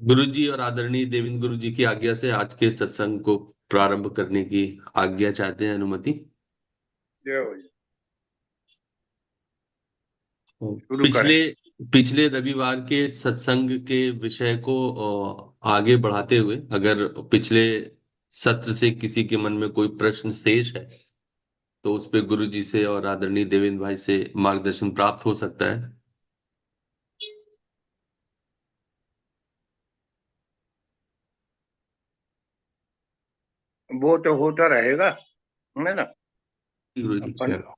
गुरुजी और आदरणीय देवेंद्र गुरु जी की आज्ञा से आज के सत्संग को प्रारंभ करने की आज्ञा चाहते हैं, अनुमति। जय हो जी। शुरू करें। पिछले पिछले रविवार के सत्संग के विषय को आगे बढ़ाते हुए, अगर पिछले सत्र से किसी के मन में कोई प्रश्न शेष है तो उस पे गुरु जी से और आदरणीय देवेंद्र भाई से मार्गदर्शन प्राप्त हो सकता है। वो तो होता रहेगा, है ना। गुरु जी, अपन चलो।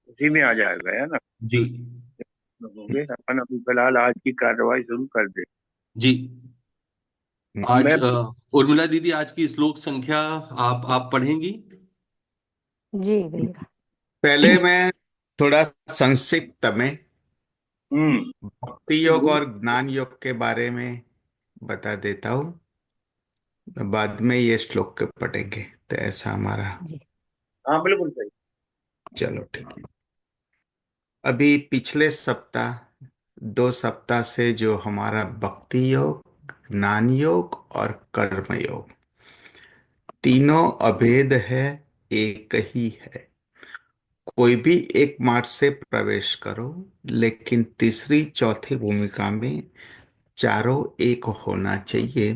उसी में आ जाएगा, है ना। जी। होंगे अपन अभी फिलहाल आज की कार्रवाई शुरू कर दे। जी। आज मैं उर्मिला दीदी, आज की श्लोक संख्या आप पढ़ेंगी। जी भैया। पहले मैं थोड़ा संक्षिप्त में हम्म भक्ति योग और ज्ञान योग के बारे में बता देता हूँ। बाद में ये श्लोक के पढ़ेंगे, तो ऐसा हमारा। जी। हाँ बिल्कुल सही। चलो ठीक है। अभी पिछले सप्ताह, 2 सप्ताह से जो हमारा भक्ति योग, ज्ञान योग और कर्म योग, तीनों अभेद है, एक ही है। कोई भी एक मार्ग से प्रवेश करो, लेकिन तीसरी चौथी भूमिका में चारों एक होना चाहिए।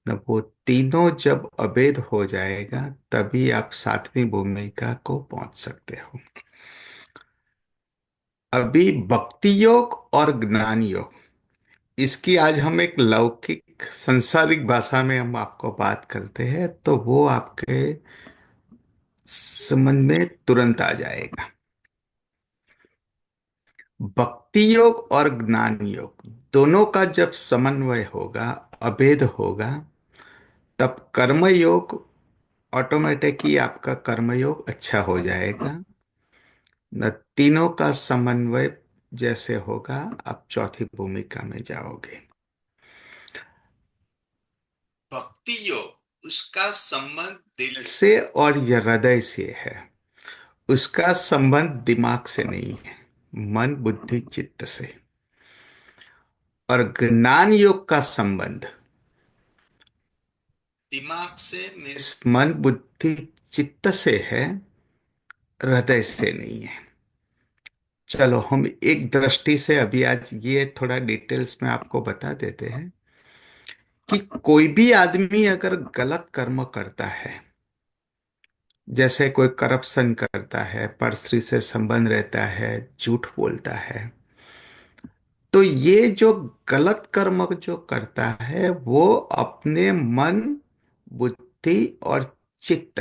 तब वो तीनों जब अभेद हो जाएगा, तभी आप सातवीं भूमिका को पहुंच सकते हो। अभी भक्ति योग और ज्ञान योग, इसकी आज हम एक लौकिक संसारिक भाषा में हम आपको बात करते हैं, तो वो आपके समझ में तुरंत आ जाएगा। भक्ति योग और ज्ञान योग दोनों का जब समन्वय होगा, अभेद होगा, तब कर्म योग ऑटोमेटिक ही आपका कर्मयोग अच्छा हो जाएगा। न तीनों का समन्वय जैसे होगा, आप चौथी भूमिका में जाओगे। भक्ति योग, उसका संबंध दिल से और ये हृदय से है। उसका संबंध दिमाग से नहीं है, मन बुद्धि चित्त से। और ज्ञान योग का संबंध दिमाग से, मीन्स मन बुद्धि चित्त से है, हृदय से नहीं है। चलो हम एक दृष्टि से अभी आज ये थोड़ा डिटेल्स में आपको बता देते हैं कि कोई भी आदमी अगर गलत कर्म करता है, जैसे कोई करप्शन करता है, परस्त्री से संबंध रहता है, झूठ बोलता है, तो ये जो गलत कर्म जो करता है, वो अपने मन बुद्धि और चित्त,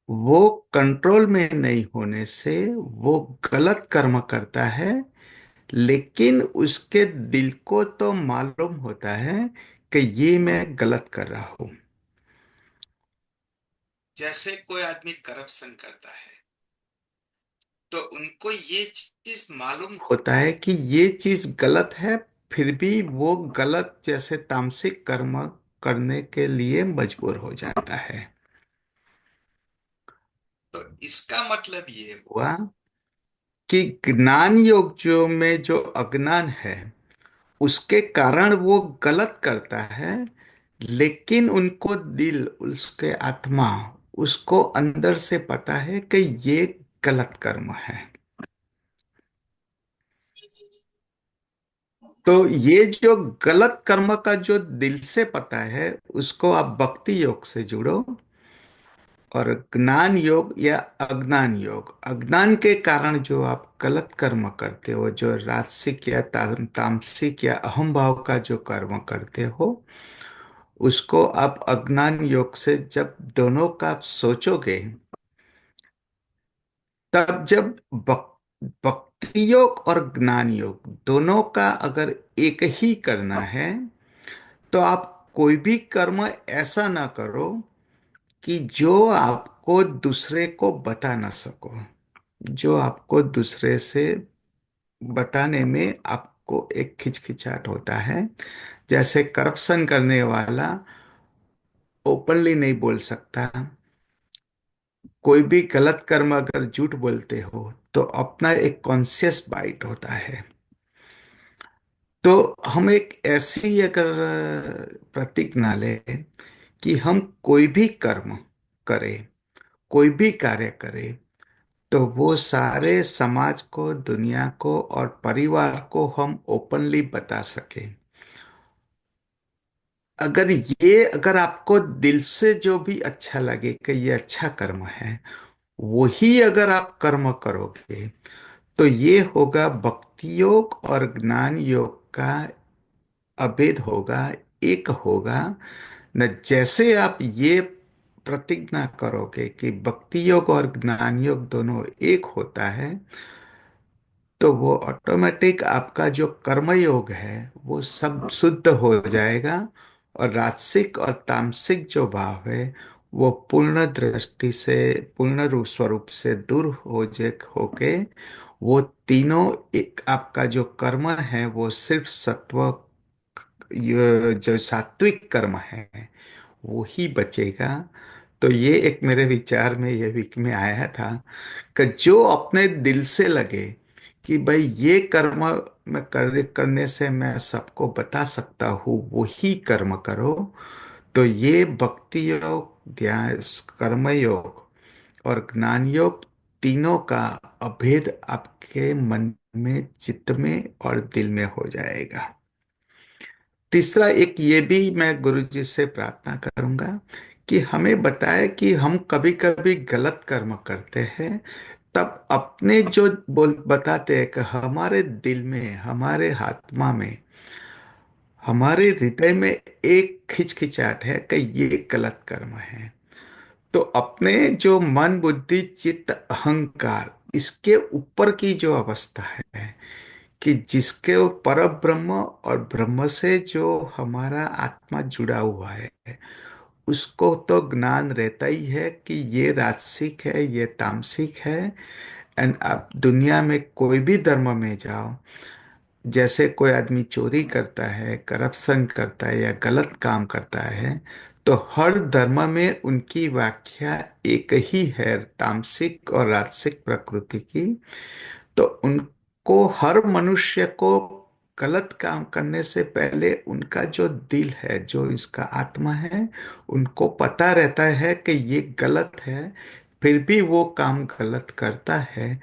वो कंट्रोल में नहीं होने से वो गलत कर्म करता है। लेकिन उसके दिल को तो मालूम होता है कि ये मैं गलत कर रहा हूं। जैसे कोई आदमी करप्शन करता है, तो उनको ये चीज मालूम होता है कि ये चीज गलत है, फिर भी वो गलत जैसे तामसिक कर्म करने के लिए मजबूर हो जाता है। तो इसका मतलब ये हुआ कि ज्ञान योग जो में जो अज्ञान है, उसके कारण वो गलत करता है, लेकिन उनको दिल, उसके आत्मा, उसको अंदर से पता है कि ये गलत कर्म है। तो ये जो गलत कर्म का जो दिल से पता है, उसको आप भक्ति योग से जुड़ो। और ज्ञान योग या अज्ञान योग, अज्ञान के कारण जो आप गलत कर्म करते हो, जो राजसिक या तामसिक या अहम भाव का जो कर्म करते हो, उसको आप अज्ञान योग से जब दोनों का आप सोचोगे, तब जब भक्ति योग और ज्ञान योग दोनों का अगर एक ही करना है, तो आप कोई भी कर्म ऐसा ना करो कि जो आपको दूसरे को बता ना सको, जो आपको दूसरे से बताने में आपको एक खिचखिचाहट होता है। जैसे करप्शन करने वाला ओपनली नहीं बोल सकता, कोई भी गलत कर्म अगर झूठ बोलते हो तो अपना एक कॉन्शियस बाइट होता है। तो हम एक ऐसी अगर प्रतिज्ञा लें कि हम कोई भी कर्म करें, कोई भी कार्य करें, तो वो सारे समाज को, दुनिया को और परिवार को हम ओपनली बता सके। अगर आपको दिल से जो भी अच्छा लगे कि ये अच्छा कर्म है, वही अगर आप कर्म करोगे, तो ये होगा भक्ति योग और ज्ञान योग का अभेद होगा, एक होगा न। जैसे आप ये प्रतिज्ञा करोगे कि भक्ति योग और ज्ञान योग दोनों एक होता है, तो वो ऑटोमेटिक आपका जो कर्मयोग है वो सब शुद्ध हो जाएगा, और राजसिक और तामसिक जो भाव है वो पूर्ण दृष्टि से, पूर्ण रूप स्वरूप से दूर हो जे होके वो तीनों, एक आपका जो कर्म है वो सिर्फ सत्व, ये जो सात्विक कर्म है वो ही बचेगा। तो ये एक मेरे विचार में ये वीक में आया था कि जो अपने दिल से लगे कि भाई ये कर्म मैं करने से मैं सबको बता सकता हूँ, वही कर्म करो। तो ये भक्ति योग, ध्यान, कर्म योग और ज्ञान योग, तीनों का अभेद आपके मन में, चित्त में और दिल में हो जाएगा। तीसरा एक ये भी मैं गुरु जी से प्रार्थना करूंगा कि हमें बताए कि हम कभी कभी गलत कर्म करते हैं, तब अपने जो बोल बताते हैं कि हमारे दिल में, हमारे आत्मा में, हमारे हृदय में एक खिचखिचाहट है कि ये गलत कर्म है। तो अपने जो मन, बुद्धि, चित्त, अहंकार, इसके ऊपर की जो अवस्था है कि जिसके वो पर ब्रह्म और ब्रह्म से जो हमारा आत्मा जुड़ा हुआ है, उसको तो ज्ञान रहता ही है कि ये राजसिक है, ये तामसिक है। एंड आप दुनिया में कोई भी धर्म में जाओ, जैसे कोई आदमी चोरी करता है, करप्शन करता है या गलत काम करता है, तो हर धर्म में उनकी व्याख्या एक ही है, तामसिक और राजसिक प्रकृति की। तो उनको, हर मनुष्य को गलत काम करने से पहले उनका जो दिल है, जो इसका आत्मा है, उनको पता रहता है कि ये गलत है, फिर भी वो काम गलत करता है।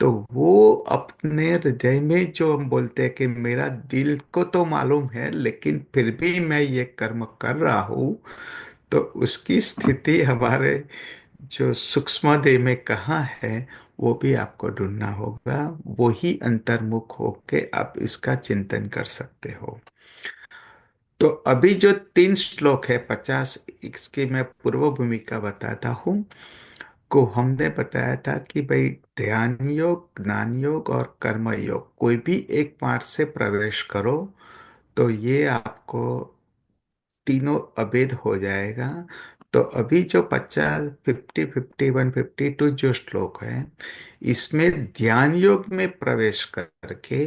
तो वो अपने हृदय में, जो हम बोलते हैं कि मेरा दिल को तो मालूम है लेकिन फिर भी मैं ये कर्म कर रहा हूँ, तो उसकी स्थिति हमारे जो सूक्ष्म देह में कहाँ है, वो भी आपको ढूंढना होगा। वो ही अंतर्मुख होके आप इसका चिंतन कर सकते हो। तो अभी जो 3 श्लोक है 50, इसकी मैं पूर्व भूमिका बताता हूँ। को हमने बताया था कि भाई ध्यान योग, ज्ञान योग और कर्म योग, कोई भी एक मार्ग से प्रवेश करो तो ये आपको तीनों अभेद हो जाएगा। तो अभी जो 50, 50, 51, 52 जो श्लोक है, इसमें ध्यान योग में प्रवेश करके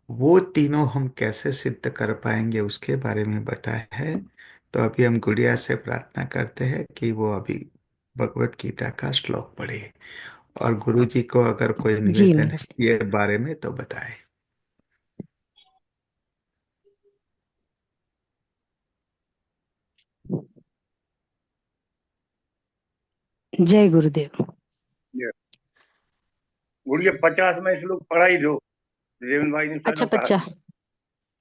वो तीनों हम कैसे सिद्ध कर पाएंगे उसके बारे में बताया है। तो अभी हम गुड़िया से प्रार्थना करते हैं कि वो अभी भगवत गीता का श्लोक पढ़े, और गुरु जी को अगर कोई जी निवेदन है महाराज। ये बारे में तो बताए। जय गुरुदेव। ये गुड़िया 50 में श्लोक पढ़ा ही दो, देवेंद्र भाई ने अच्छा, चारों कहा। 50।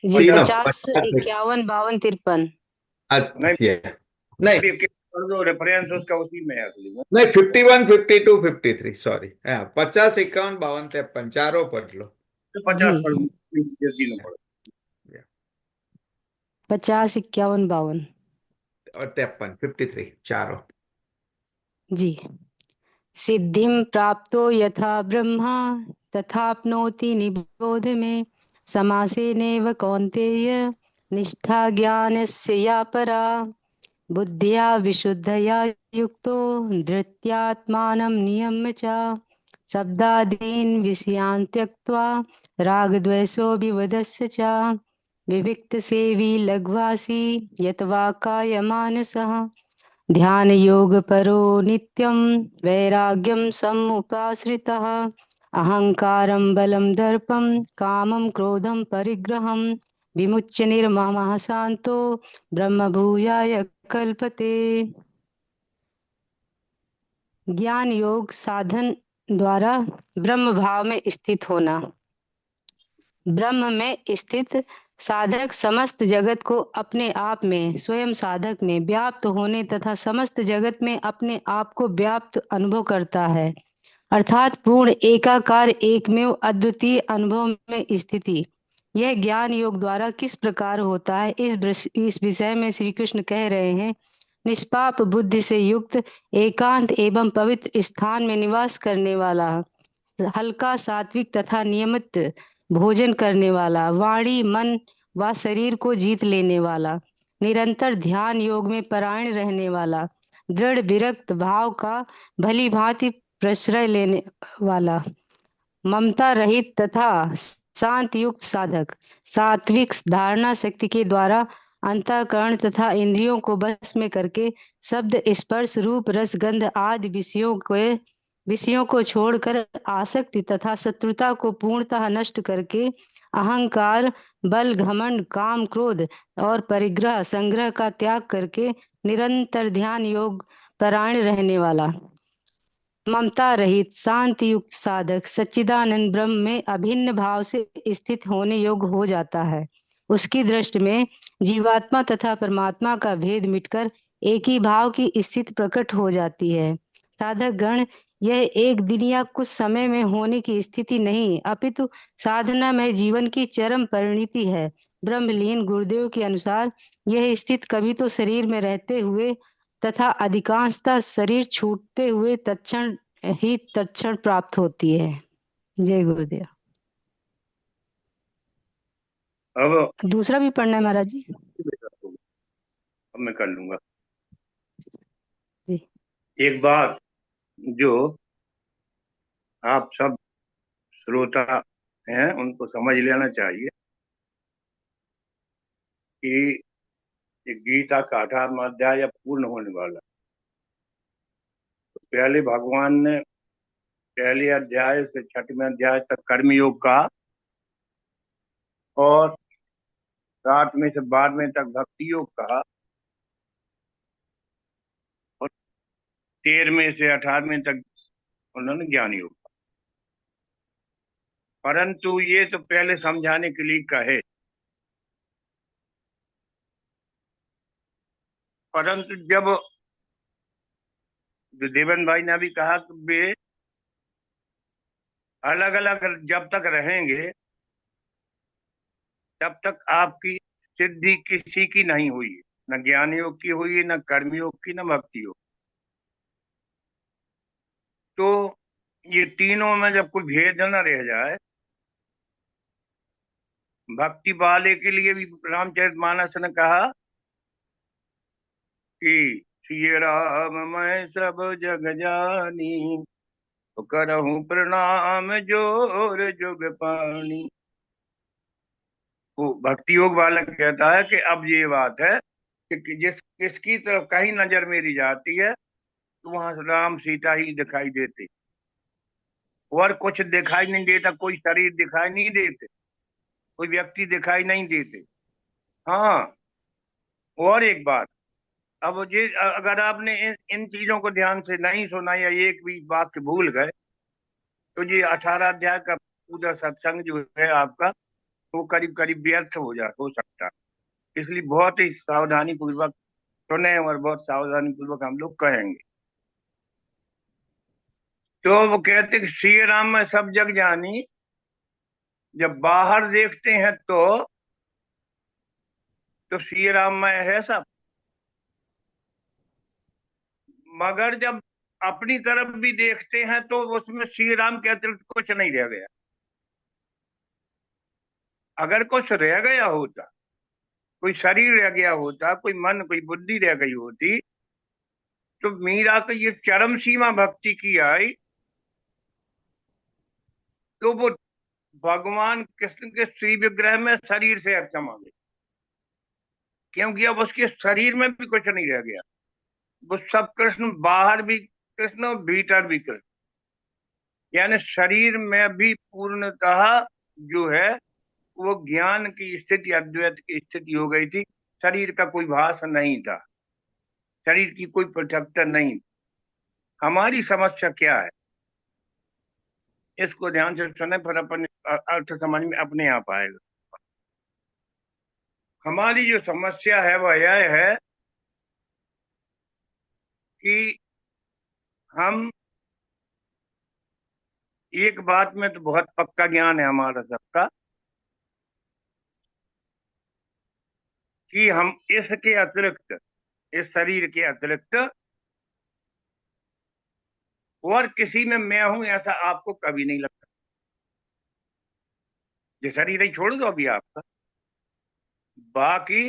जी, 50 तीनों 50, 50 51, 52, 53। नहीं, ये नहीं, पढ़ दो, रेफरेंस उसका उसी में है असली में। नहीं, 51, 52, 53, सॉरी, हाँ, 50, 51, 52, 53 चारों पढ़ लो। तो जी, 50 पढ़ जैसी में पढ़ो। 50, 51, 52। और 53, 53 चारों। जी। सिद्धिं प्राप्तो यथा ब्रह्मा तथाप्नोति निबोध मे। समासेनैव कौन्तेय निष्ठा ज्ञानस्य या परा। बुद्ध्या विशुद्धया युक्तो धृत्यात्मानं नियम्य च। शब्दादीन् विषयान् त्यक्त्वा रागद्वेषोऽभिवदस्य च। विविक्तसेवी लघ्वासी यत्वा कायमानसः। ध्यान योग परो नित्यं वैराग्यं समुपाश्रितः। अहंकारं बलं दर्पं कामं क्रोधं परिग्रहं विमुच्य निर्ममः शांतो ब्रह्म भूयाय कल्पते। ज्ञान योग साधन द्वारा ब्रह्म भाव में स्थित होना। ब्रह्म में स्थित साधक समस्त जगत को अपने आप में, स्वयं साधक में व्याप्त होने तथा समस्त जगत में अपने आप को व्याप्त अनुभव करता है, अर्थात पूर्ण एकाकार एकमेव अद्वितीय अनुभव में स्थिति। यह ज्ञान योग द्वारा किस प्रकार होता है, इस विषय में श्री कृष्ण कह रहे हैं। निष्पाप बुद्धि से युक्त, एकांत एवं पवित्र स्थान में निवास करने वाला, हल्का सात्विक तथा नियमित भोजन करने वाला, वाणी मन व शरीर को जीत लेने वाला, निरंतर ध्यान योग में परायण रहने वाला, दृढ़ विरक्त भाव का भली भांति प्रश्रय लेने वाला, ममता रहित तथा शांत युक्त साधक, सात्विक धारणा शक्ति के द्वारा अंतःकरण तथा इंद्रियों को बस में करके शब्द स्पर्श रूप रस गंध आदि विषयों को छोड़कर आसक्ति तथा शत्रुता को पूर्णतः नष्ट करके अहंकार, बल, घमंड, काम, क्रोध और परिग्रह संग्रह का त्याग करके निरंतर ध्यान योग परायण रहने वाला, ममता रहित शांति युक्त साधक सच्चिदानंद ब्रह्म में अभिन्न भाव से स्थित होने योग्य हो जाता है। उसकी दृष्टि में जीवात्मा तथा परमात्मा का भेद मिटकर एक ही भाव की स्थिति प्रकट हो जाती है। साधक गण, यह एक दिन या कुछ समय में होने की स्थिति नहीं, अपितु साधना में जीवन की चरम परिणति है। ब्रह्मलीन गुरुदेव के अनुसार यह स्थिति कभी तो शरीर में रहते हुए तथा अधिकांशतः शरीर छूटते हुए तत्क्षण प्राप्त होती है। जय गुरुदेव। अब दूसरा भी पढ़ना है महाराज जी? अब मैं कर लूंगा। जी। एक बात जो आप सब श्रोता हैं उनको समझ लेना चाहिए कि ये गीता का 18वां अध्याय अब पूर्ण होने वाला है। तो पहले भगवान ने पहले अध्याय से 6वें अध्याय तक कर्मयोग का और 7वें से 12वें तक भक्ति योग कहा और 13वें से 18वें तक उन्होंने ज्ञान योग कहा। परंतु ये तो पहले समझाने के लिए कहे, परंतु जब देवन भाई ने भी कहा कि वे अलग अलग जब तक रहेंगे तब तक आपकी सिद्धि किसी की नहीं हुई है, न ज्ञान योग की हुई है, न कर्मयोग की, न भक्ति योग। तो ये तीनों में जब कोई भेद न रह जाए, भक्ति वाले के लिए भी रामचरितमानस ने कहा कि श्री राम मैं सब जग जानी, तो करहूं प्रणाम जोर जुग पानी। वो भक्ति योग वाला कहता है कि अब ये बात है कि किसकी तरफ कहीं नजर मेरी जाती है तो वहां राम सीता ही दिखाई देते और कुछ दिखाई नहीं देता, कोई शरीर दिखाई नहीं देते, कोई व्यक्ति दिखाई नहीं देते। हाँ, और एक बात, अब ये अगर आपने इन चीजों को ध्यान से नहीं सुना या एक भी वाक्य भूल गए तो ये 18 अध्याय का पूरा सत्संग जो है आपका वो करीब करीब व्यर्थ हो सकता है। इसलिए बहुत ही सावधानी पूर्वक सुने और बहुत सावधानी पूर्वक हम लोग कहेंगे। तो वो कहते कि श्री राम में सब जग जानी, जब बाहर देखते हैं तो श्री राम में है सब, मगर जब अपनी तरफ भी देखते हैं तो उसमें श्री राम के अतिरिक्त कुछ नहीं रह गया। अगर कुछ रह गया होता, कोई शरीर रह गया होता, कोई मन कोई बुद्धि रह गई होती, तो मीरा को ये चरम सीमा भक्ति की आई तो वो भगवान कृष्ण के श्री विग्रह में शरीर से समा गई, क्योंकि अब उसके शरीर में भी कुछ नहीं रह गया। वो सब कृष्ण, बाहर भी कृष्ण और भीतर भी कृष्ण, यानी शरीर में भी पूर्णतः जो है वो ज्ञान की स्थिति, अद्वैत की स्थिति हो गई थी। शरीर का कोई भास नहीं था, शरीर की कोई पृथकता नहीं। हमारी समस्या क्या है, इसको ध्यान से सुने, फिर अपन अर्थ समझ में अपने आप आएगा। हमारी जो समस्या है वह यह है कि हम, एक बात में तो बहुत पक्का ज्ञान है हमारा सबका, कि हम इसके अतिरिक्त, इस शरीर के अतिरिक्त और किसी में मैं हूं ऐसा आपको कभी नहीं लगता। ये शरीर ही छोड़ दो अभी आपका, बाकी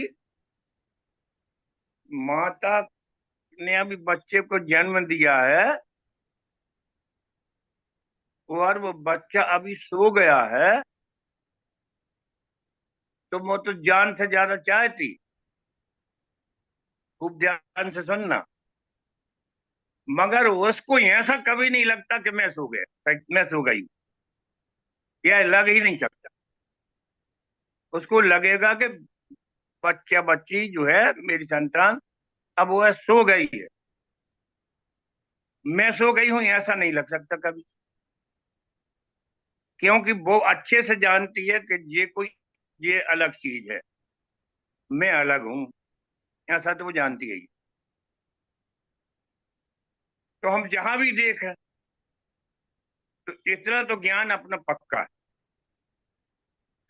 माता ने अभी बच्चे को जन्म दिया है और वो बच्चा अभी सो गया है, तो वो तो जान से ज्यादा चाहती। खूब ध्यान से सुनना, मगर उसको ऐसा कभी नहीं लगता कि मैं सो गया, मैं सो गई हूं। यह लग ही नहीं सकता। उसको लगेगा कि बच्चा बच्ची जो है मेरी संतान, अब वह सो गई है, मैं सो गई हूं ऐसा नहीं लग सकता कभी। क्योंकि वो अच्छे से जानती है कि ये अलग चीज है, मैं अलग हूं, ऐसा तो वो जानती है ही। तो हम जहां भी देखें, तो इतना तो ज्ञान अपना पक्का है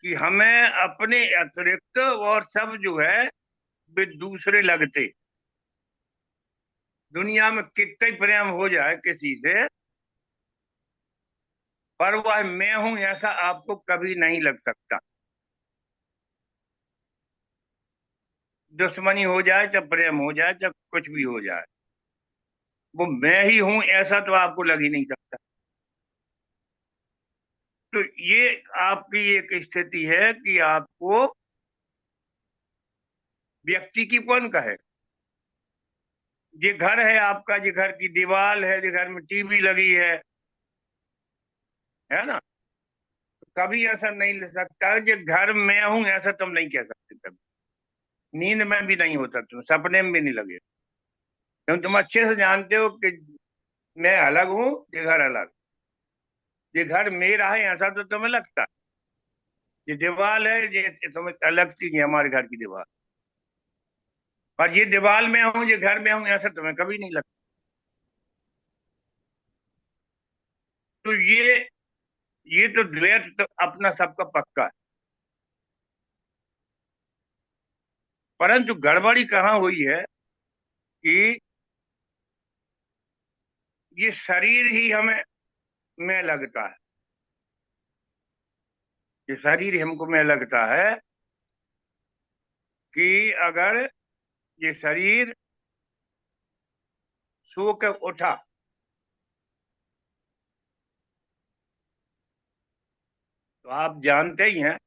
कि हमें अपने अतिरिक्त और सब जो है वे दूसरे लगते। दुनिया में कितना ही प्रेम हो जाए किसी से, पर वह मैं हूं ऐसा आपको कभी नहीं लग सकता। दुश्मनी हो जाए चाहे प्रेम हो जाए चाहे कुछ भी हो जाए, वो मैं ही हूं ऐसा तो आपको लग ही नहीं सकता। तो ये आपकी एक स्थिति है कि आपको व्यक्ति की कौन कहे। ये घर है आपका, ये घर की दीवार है, ये घर में टीवी लगी है ना। कभी ऐसा नहीं ले सकता कि घर में हूं ऐसा तुम नहीं कह सकते कभी। नींद में भी नहीं होता, तुम सपने में भी नहीं लगे, क्योंकि तुम अच्छे से जानते हो कि मैं अलग हूँ, ये घर अलग, ये घर मेरा है ऐसा तो तुम्हें लगता। ये दीवार है, ये तुम्हें अलग थी, ये हमारे घर की दीवार, और ये दीवार में हूँ, ये घर में हूँ ऐसा तुम्हें कभी नहीं लगता। तो ये तो द्वैत तो अपना सबका पक्का है। परंतु गड़बड़ी कहाँ हुई है कि ये शरीर ही हमें में लगता है, ये शरीर हमको में लगता है कि अगर ये शरीर सो के उठा, तो आप जानते ही हैं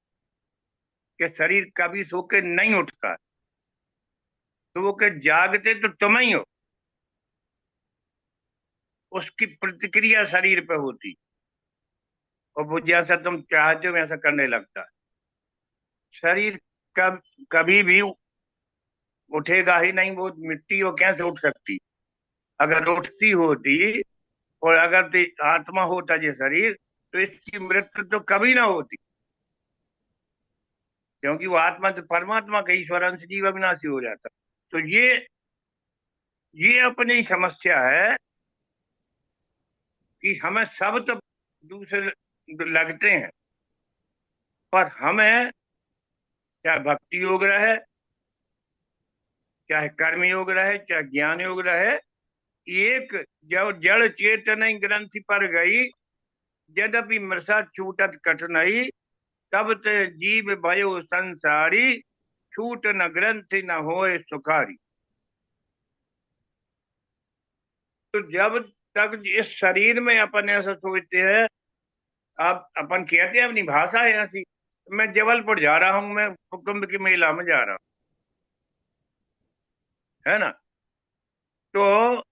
कि शरीर कभी सो के नहीं उठता। सो के जागते तो तुम ही हो, उसकी प्रतिक्रिया शरीर पे होती, और वो जैसा तुम चाहते हो वैसा करने लगता है। शरीर कभी भी उठेगा ही नहीं, वो मिट्टी वो कैसे उठ सकती। अगर उठती होती और अगर आत्मा होता ये शरीर, तो इसकी मृत्यु तो कभी ना होती, क्योंकि वो आत्मा तो परमात्मा का ईश्वर अंश जीव अविनाशी हो जाता। तो ये अपनी समस्या है कि हमें सब तो दूसरे लगते हैं, पर हमें चाहे भक्ति योग रहे, चाहे कर्म योग रहे, चाहे ज्ञान योग रहे, एक जब जड़ चेतन ग्रंथि पर गई, यद्यपि मृषा छूटत कठिनाई, तब ते जीव भयो संसारी, छूट न ग्रंथि न होए सुखारी। तो जब तक इस शरीर में अपन ऐसा सोचते हैं, आप अपन कहते हैं अपनी भाषा है ऐसी, मैं जबलपुर जा रहा हूं, मैं कुंभ के मेला में जा रहा हूँ, है ना। तो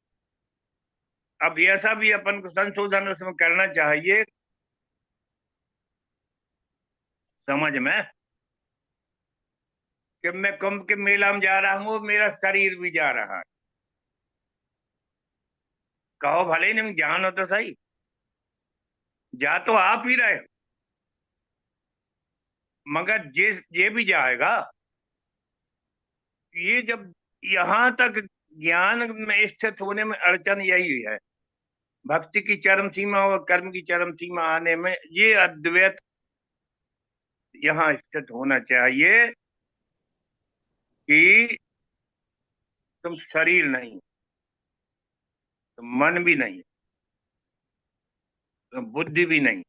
अब ऐसा भी अपन को संशोधन उसमें करना चाहिए। समझ में कि मैं कुंभ के मेला में जा रहा हूँ, मेरा शरीर भी जा रहा है। कहो भले नहीं ज्ञान हो तो सही, जा तो आप ही रहे हो, मगर ये भी जाएगा। ये जब यहाँ तक ज्ञान में स्थित होने में अड़चन यही है, भक्ति की चरम सीमा और कर्म की चरम सीमा आने में ये अद्वैत यहाँ स्थित होना चाहिए कि तुम शरीर नहीं, तुम मन भी नहीं, तुम बुद्धि भी नहीं,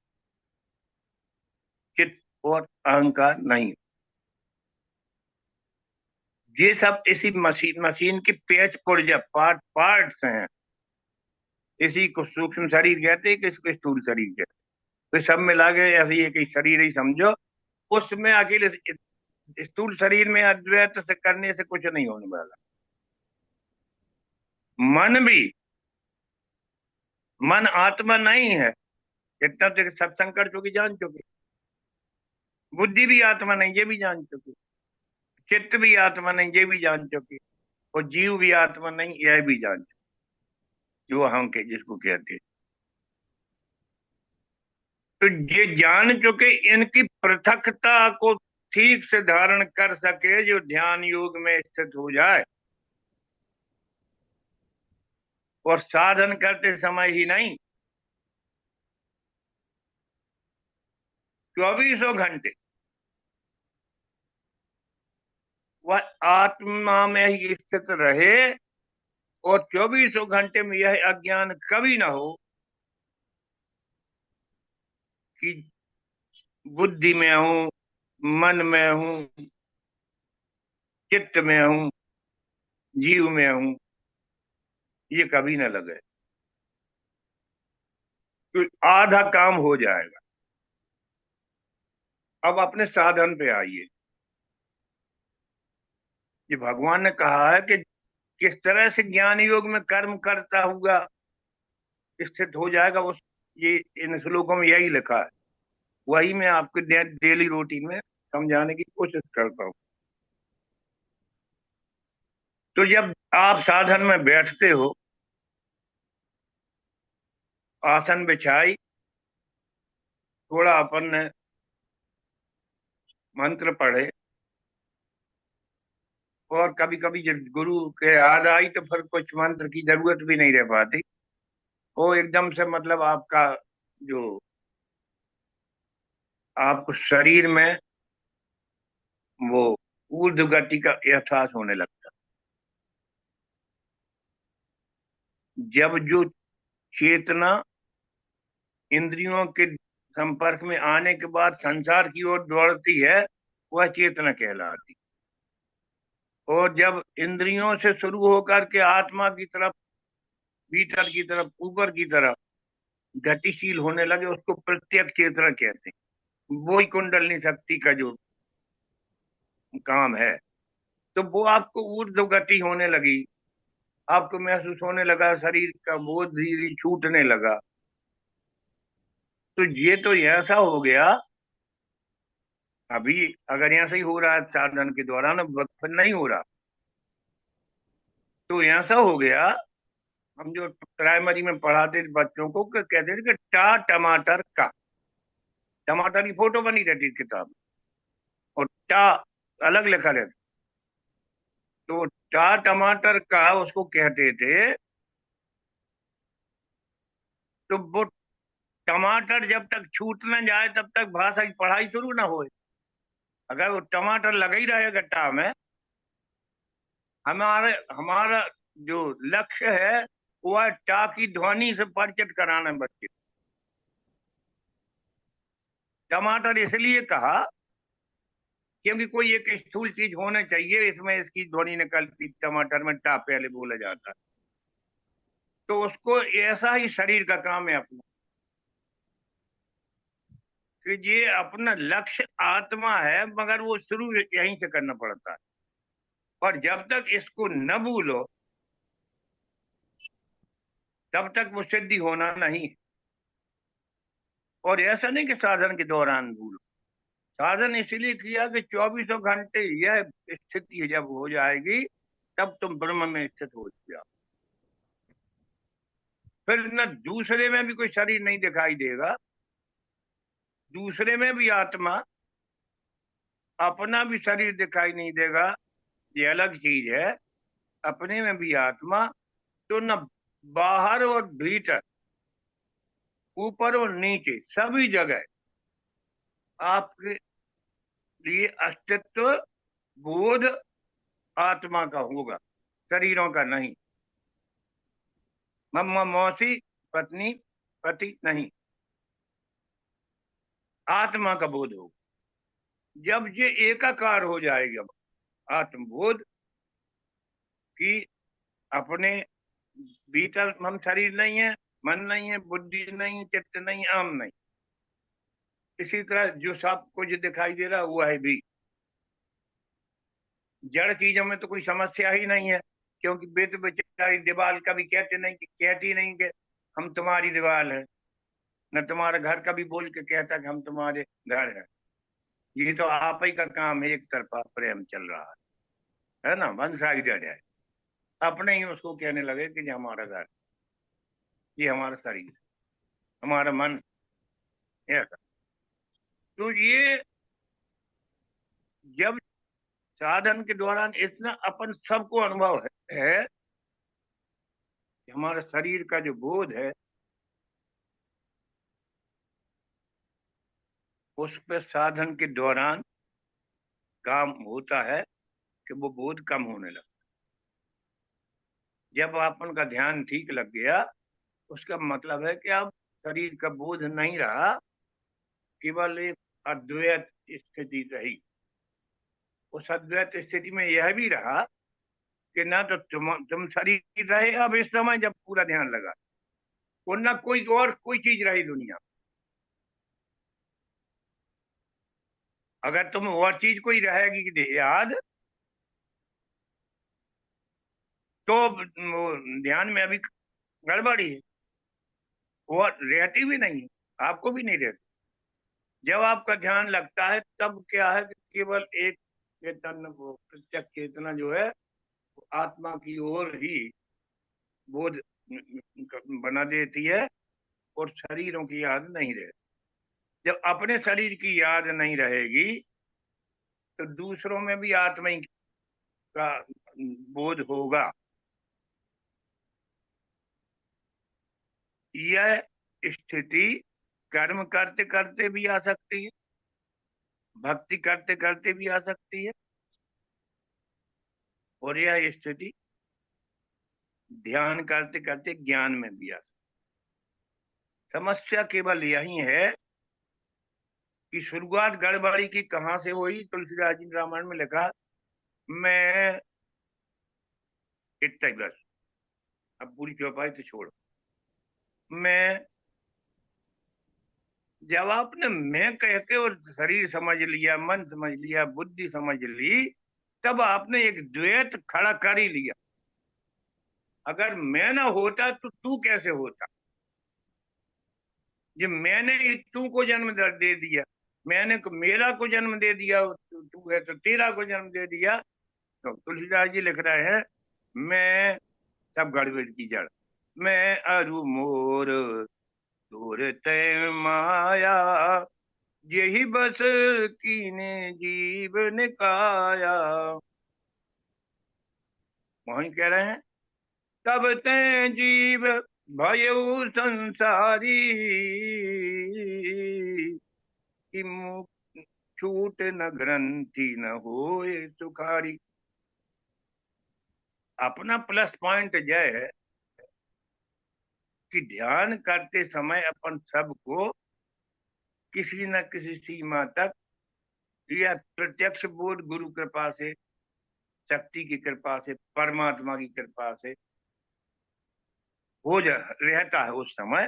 चित्त और अहंकार नहीं। ये सब इसी मशीन मशीन की पेच पुर्जा पार्ट्स हैं। इसी को सूक्ष्म शरीर कहते हैं, किसको स्थूल शरीर कहते हैं। तो सब मिला के ऐसे ही एक ही शरीर ही समझो। उसमें अकेले स्थूल शरीर में अद्वैत से करने से कुछ नहीं होने वाला। मन भी, मन आत्मा नहीं है, इतना तो सत्संग कर चुकी, जान चुके। बुद्धि भी आत्मा नहीं, ये भी जान चुके। चित्त भी आत्मा नहीं, ये भी जान चुके। और जीव भी आत्मा नहीं, यह भी जान चुके, जो हम के जिसको कहते हैं। तो ये जान चुके, इनकी पृथकता को ठीक से धारण कर सके, जो ध्यान योग में स्थित हो जाए, और साधन करते समय ही नहीं, 24 घंटे वह आत्मा में ही स्थित रहे। और 24 घंटे में यह अज्ञान कभी ना हो कि बुद्धि में हूं, मन में हूं, चित्त में हूं, जीव में हूं, ये कभी ना लगे। तो आधा काम हो जाएगा। अब अपने साधन पे आइए। ये भगवान ने कहा है कि किस तरह से ज्ञान योग में कर्म करता हुआ स्थित हो जाएगा, उस ये इन श्लोकों में यही लिखा है। वही मैं आपको डेली रूटीन में समझाने की कोशिश करता हूँ। तो जब आप साधन में बैठते हो, आसन बिछाई, थोड़ा अपन ने मंत्र पढ़े, और कभी कभी जब गुरु के याद आई तो फिर कुछ मंत्र की जरूरत भी नहीं रह पाती। वो एकदम से मतलब आपका जो आपको शरीर में वो ऊर्ध्व गति का एहसास होने लगता। जब जो चेतना इंद्रियों के संपर्क में आने के बाद संसार की ओर दौड़ती है, वह चेतना कहलाती। और जब इंद्रियों से शुरू होकर के आत्मा की तरफ, भीतर की तरफ, ऊपर की तरफ गतिशील होने लगे, उसको प्रत्यक्ष चेतना कहते हैं। वो ही कुंडलनी शक्ति का जो काम है। तो वो आपको ऊर्ध्व गति होने लगी, आपको महसूस होने लगा, शरीर का बोझ धीरे छूटने लगा। तो ये तो ऐसा हो गया। अभी अगर यहाँ से ही हो रहा है साधन के दौरान, फिर नहीं हो रहा, तो ऐसा हो गया। हम जो प्राइमरी में पढ़ाते थे बच्चों को, कहते थे कि टा टमाटर का, टमाटर की फोटो बनी रहती थी किताब में, और टा अलग लिखा रहता। तो टा टमाटर का उसको कहते थे। तो वो टमाटर जब तक छूट न जाए तब तक भाषा की पढ़ाई शुरू ना हो। अगर वो टमाटर लगा ही रहेगा टा में, हमारे हमारा जो लक्ष्य है वह टा की ध्वनि से परिचित कराना बच्चे। टमाटर इसलिए कहा क्योंकि कोई एक स्थूल चीज होना चाहिए, इसमें इसकी ध्वनि निकलती, टमाटर में टा पहले बोला जाता है। तो उसको ऐसा ही शरीर का काम है अपना, कि ये अपना लक्ष्य आत्मा है, मगर वो शुरू यहीं से करना पड़ता है। और जब तक इसको न भूलो तब तक वो सिद्धि होना नहीं। और ऐसा नहीं कि साधन के दौरान भूलो, साधन इसलिए किया कि 24 घंटे यह स्थिति जब हो जाएगी तब तुम ब्रह्म में स्थित हो जाओ। फिर न दूसरे में भी कोई शरीर नहीं दिखाई देगा, दूसरे में भी आत्मा, अपना भी शरीर दिखाई नहीं देगा, ये अलग चीज है। अपने में भी आत्मा, तो न बाहर और भीतर, ऊपर और नीचे, सभी जगह आपके लिए अस्तित्व बोध आत्मा का होगा, शरीरों का नहीं। मम्मा मौसी पत्नी पति नहीं, आत्मा का बोध होगा। जब ये एकाकार हो जाएगा आत्मबोध कि अपने भीतर हम शरीर नहीं है, मन नहीं है, बुद्धि नहीं, चित्त नहीं, आम नहीं, इसी तरह जो सब कुछ दिखाई दे रहा है वो है भी। जड़ चीजों में तो कोई समस्या ही नहीं है, क्योंकि वे तो बेचारी दीवार कभी कहते नहीं, कि कहती नहीं कि हम तुम्हारी दीवार है, न तुम्हारा घर कभी बोल के कहता कि हम तुम्हारे घर है। ये तो आप ही का काम है, एक तरफा प्रेम चल रहा है ना, वन साइडेड है। अपने ही उसको कहने लगे कि ये हमारा घर, ये हमारा शरीर, हमारा मन है। तो ये जब साधन के दौरान इतना अपन सबको अनुभव है कि हमारा शरीर का जो बोध है उस पर साधन के दौरान काम होता है कि वो बोध कम होने लगता। जब अपन का ध्यान ठीक लग गया, उसका मतलब है कि अब शरीर का बोध नहीं रहा, केवल एक अद्वैत स्थिति रही। उस अद्वैत स्थिति में यह भी रहा कि ना तो तुम शरीर रहे अब इस समय जब पूरा ध्यान लगा, और ना कोई और कोई चीज रही दुनिया। अगर तुम और चीज कोई रहेगी कि याद, तो वो ध्यान में अभी गड़बड़ी है, और रहती भी नहीं है, आपको भी नहीं रहती। जब आपका ध्यान लगता है तब क्या है कि केवल एक चेतन, वो प्रत्यक्ष चेतना जो है वो आत्मा की ओर ही बोध बना देती है, और शरीरों की याद नहीं रहती। जब अपने शरीर की याद नहीं रहेगी तो दूसरों में भी आत्मा ही का बोध होगा। यह स्थिति कर्म करते करते भी आ सकती है, भक्ति करते करते भी आ सकती है, और यह स्थिति ध्यान करते करते ज्ञान में भी आ सकती है। समस्या केवल यही है कि शुरुआत गड़बड़ी की कहां से हुई। तुलसीदास जी ने रामायण में लिखा, मैं इतना ही बस, अब पूरी चौपाई तो छोड़। मैं, जब आपने मैं कह के और शरीर समझ लिया, मन समझ लिया, बुद्धि समझ ली, तब आपने एक द्वैत खड़ा कर ही लिया। अगर मैं ना होता तो तू कैसे होता। ये मैंने ही तू को जन्म दे दिया, मैंने को मेरा को जन्म दे दिया, तू है तो तेरा को जन्म दे दिया। तो तुलसीदास जी लिख रहे हैं, मैं सब गड़बड़ की जड़, मैं अरु मोर तोर तय माया, यही बस कीने जीव ने काया। वही कह रहे हैं, तब तय जीव भयउ संसारी, कि मुख छूट न ग्रंथि न होए सुखारी। अपना प्लस पॉइंट यह है कि ध्यान करते समय अपन सबको किसी न किसी सीमा तक, या प्रत्यक्ष बोध गुरु कृपा से, शक्ति की कृपा से, परमात्मा की कृपा से हो जा रहता है। उस समय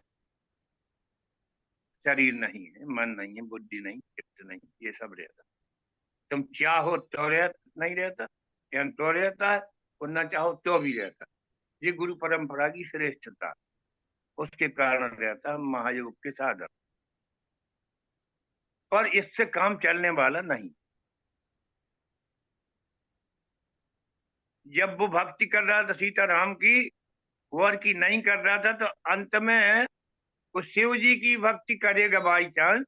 शरीर नहीं है, मन नहीं है, बुद्धि नहीं, चित्त नहीं, ये सब रहता। तुम चाहो तो नहीं रहता, या तो रहता है, और न चाहो तो भी रहता। ये गुरु परंपरा की श्रेष्ठता, उसके कारण रहता है महायोग के साधन। पर इससे काम चलने वाला नहीं। जब वो भक्ति कर रहा था सीताराम की, वर की नहीं कर रहा था, तो अंत में वो शिव जी की भक्ति करेगा बाई चांस,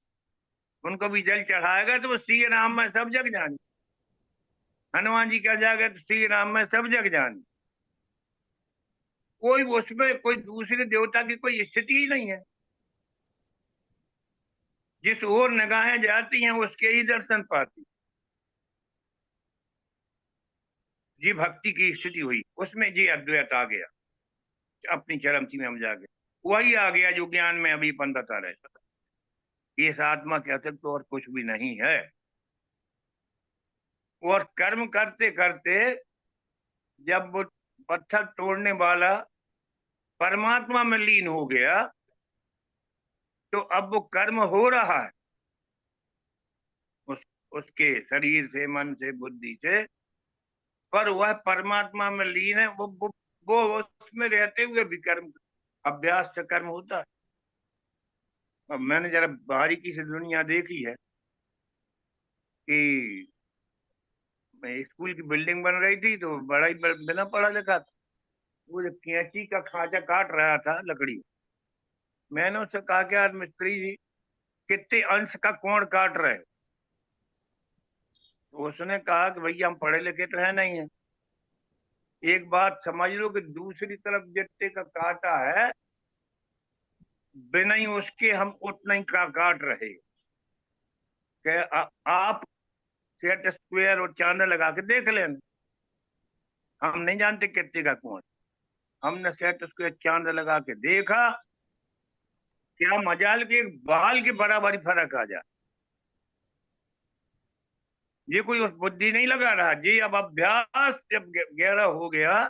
उनको भी जल चढ़ाएगा तो वो श्री राम में सब जग जानी। हनुमान जी का जाएगा तो श्री राम में सब जग जानी। कोई उसमें कोई दूसरे देवता की कोई स्थिति ही नहीं है। जिस ओर निगाहें जाती हैं उसके ही दर्शन पाती। ये भक्ति की स्थिति हुई, उसमें ये अद्वैत आ गया, अपनी चरम सीमा में जाके वही आ गया जो ज्ञान में अभी अपन बता रहे थे। इस आत्मा के अतिरिक्त तो और कुछ भी नहीं है। और कर्म करते करते जब वो पत्थर तोड़ने वाला परमात्मा में लीन हो गया, तो अब वो कर्म हो रहा है उस उसके शरीर से, मन से, बुद्धि से, पर वह परमात्मा में लीन है। वो उसमें रहते हुए भी कर्म, अभ्यास से कर्म होता है। अब मैंने जरा बारीकी से दुनिया देखी है कि स्कूल की बिल्डिंग बन रही थी, तो बड़ा ही बिना पढ़ा लिखा था, वो जो कैंची का खांचा काट रहा था लकड़ी, मैंने उससे कहा कि यार मिस्त्री जी, कितने अंश का कोण काट रहे हो? तो उसने कहा कि भैया हम पढ़े लिखे तो है नहीं है, एक बात समझ लो कि दूसरी तरफ जितने का काटा है, बिना ही उसके हम उतना ही का काट रहे हैं। कि आप सेट स्क्वायर और चांद लगा के देख लेना, हम नहीं जानते कितने का कौन। हमने सेट स्क्वायर चांद लगा के देखा, क्या मजाल के एक बाल के बराबर ही फर्क आ जाए। ये कोई उस बुद्धि नहीं लगा रहा जी। अब अभ्यास जब गहरा हो गया,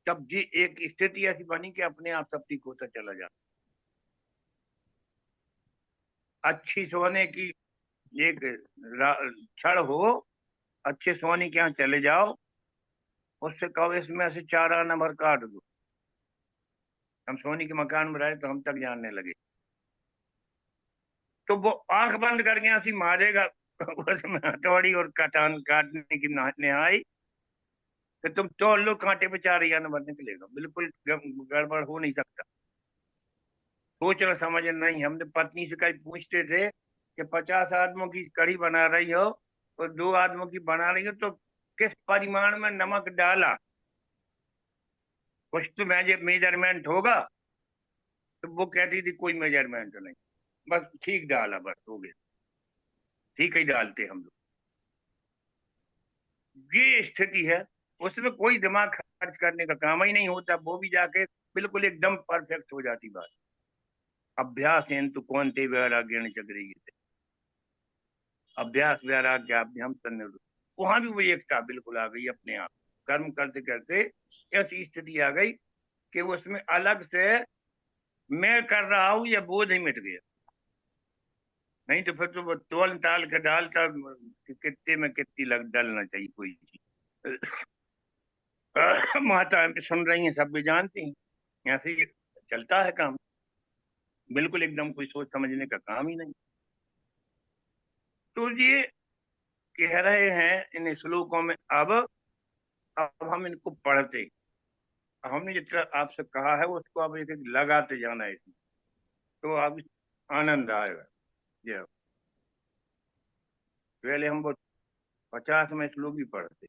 तब जी एक स्थिति ऐसी बनी कि अपने आप सब ठीक होता चला जाता। अच्छी सोने की एक छड़ हो, अच्छे सोने के यहाँ चले जाओ, उससे कहो इसमें से 4 आना भर काट दो। हम सोनी के मकान में रहे तो हम तक जानने लगे। तो वो आंख बंद करके ऐसी मारेगा उसमें हथौड़ी और कटान काटने की निहाई, तो तुम तोड़ लो कांटे पे 4 आना भर निकलेगा। बिल्कुल गड़बड़ हो नहीं सकता। सोचना समझना नहीं। हमने पत्नी से कहीं पूछते थे कि 50 आदमियों की कढ़ी बना रही हो और 2 आदमियों की बना रही हो, तो किस परिमाण में नमक डाला, कुछ तो मेजरमेंट होगा। तो वो कहती थी कोई मेजरमेंट नहीं, बस ठीक डाला, बस हो गया। ठीक ही डालते हम लोग। ये स्थिति है, उसमें कोई दिमाग खर्च करने का काम ही नहीं होता। वो भी जाके बिल्कुल एकदम परफेक्ट हो जाती बात। अभ्यास तो कौन ते वैराग्य चक्री, अभ्यास वैराग्याभ्याम तन्निर्वृत्त। वहां भी वो एकता बिल्कुल आ गई अपने आप। कर्म करते करते ऐसी स्थिति आ गई कि उसमें अलग से मैं कर रहा हूं या बोध ही मिट गया। नहीं तो फिर तो वो तोल ताल के डालता कि कितने में कितनी लग डलना चाहिए कोई चीज। माता सुन रही हैं, सब भी जानती हैं, ऐसे ही चलता है काम। बिल्कुल एकदम कोई सोच समझने का काम ही नहीं। तो ये कह रहे हैं इन श्लोकों में। अब हम इनको पढ़ते, हमने जितना आपसे कहा है उसको अब एक एक लगाते जाना है इसमें, तो अब आनंद आएगा। ये पहले हम वो 50 में श्लोक भी पढ़ते।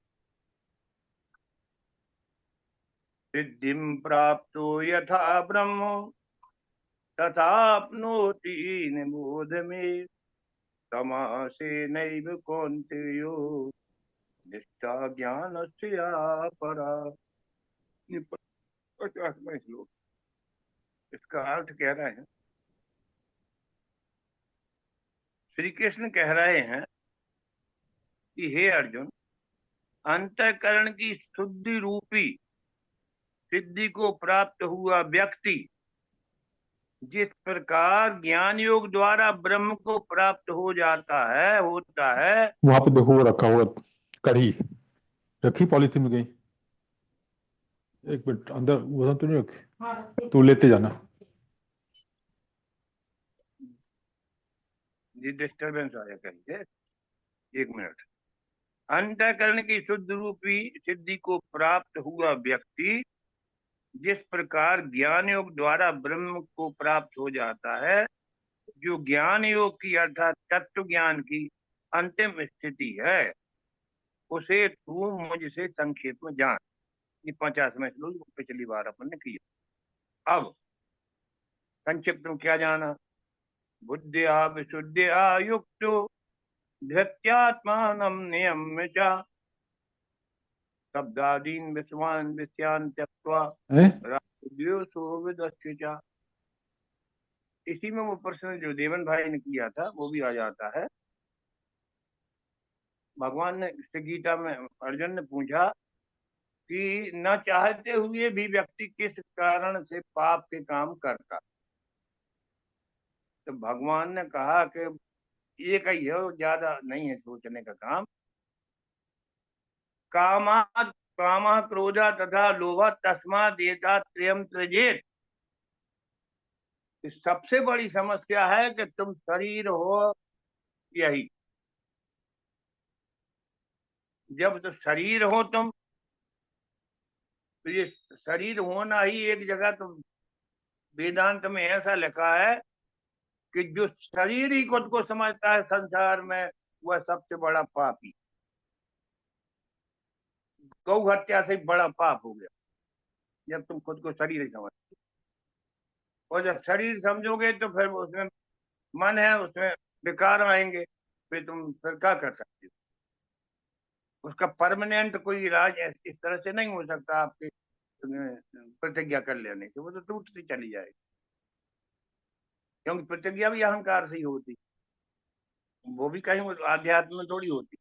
सिद्धिम प्राप्तो यथा ब्रह्म तथाप्नोति निबोध में तमासे नैव कौन्तेयो निष्ठा ज्ञान परा। ये 50वां श्लोक, इसका अर्थ कह रहे हैं, श्री कृष्ण कह रहे हैं कि हे अर्जुन, अंतःकरण की शुद्धि रूपी सिद्धि को प्राप्त हुआ व्यक्ति जिस प्रकार ज्ञान योग द्वारा ब्रह्म को प्राप्त हो जाता है, होता है। वहां पे देखो वो रखा हुआ कढ़ी रखी पॉलिथीन में गई। एक मिनट, अंदर वजन तो नहीं रखी, तू लेते जाना। ये डिस्टरबेंस आया कहीं से, 1 मिनट। अंतःकरण की शुद्ध रूपी सिद्धि को प्राप्त हुआ व्यक्ति जिस प्रकार ज्ञान योग द्वारा ब्रह्म को प्राप्त हो जाता है, जो ज्ञान योग की अर्थात तत्व ज्ञान की अंतिम स्थिति है, उसे तू मुझसे संक्षेप में जान। ये 50वें श्लोक पिछली बार अपन ने किया। अब संक्षिप्त में क्या जाना? बुद्धिया विशुद्धिया युक्तो धृत्यात्मानं नियम्य च शब्दादीन विश्वान विषयान त्यक्त्वा हैं? रागद्वेषो विदस्य च। इसी में वो प्रश्न जो देवन भाई ने किया था वो भी आ जाता है। भगवान ने श्री गीता में अर्जुन ने पूछा कि न चाहते हुए भी व्यक्ति किस कारण से पाप के काम करता, तो भगवान ने कहा कि एक ही है, ज्यादा नहीं है सोचने का काम। कामा कामा क्रोधा तथा लोभा तस्मात् एतत्त्रयम् त्यजेत्। सबसे बड़ी समस्या है कि तुम शरीर हो, यही जब तो शरीर हो तुम, तो ये शरीर होना ही एक जगह तो वेदांत में ऐसा लिखा है कि जो शरीर ही खुद को समझता है संसार में, वह सबसे बड़ा पापी। गौ हत्या से बड़ा पाप हो गया जब तुम खुद को शरीर ही समझते हो। और जब शरीर समझोगे तो फिर उसमें मन है, उसमें विकार आएंगे, फिर तुम फिर क्या कर सकते हो? उसका परमानेंट कोई इलाज इस तरह से नहीं हो सकता आपके प्रतिज्ञा कर लेने से, वो तो टूटती चली जाएगी, क्योंकि प्रतिज्ञा भी अहंकार से ही होती, वो भी कहीं आध्यात्म में थोड़ी होती।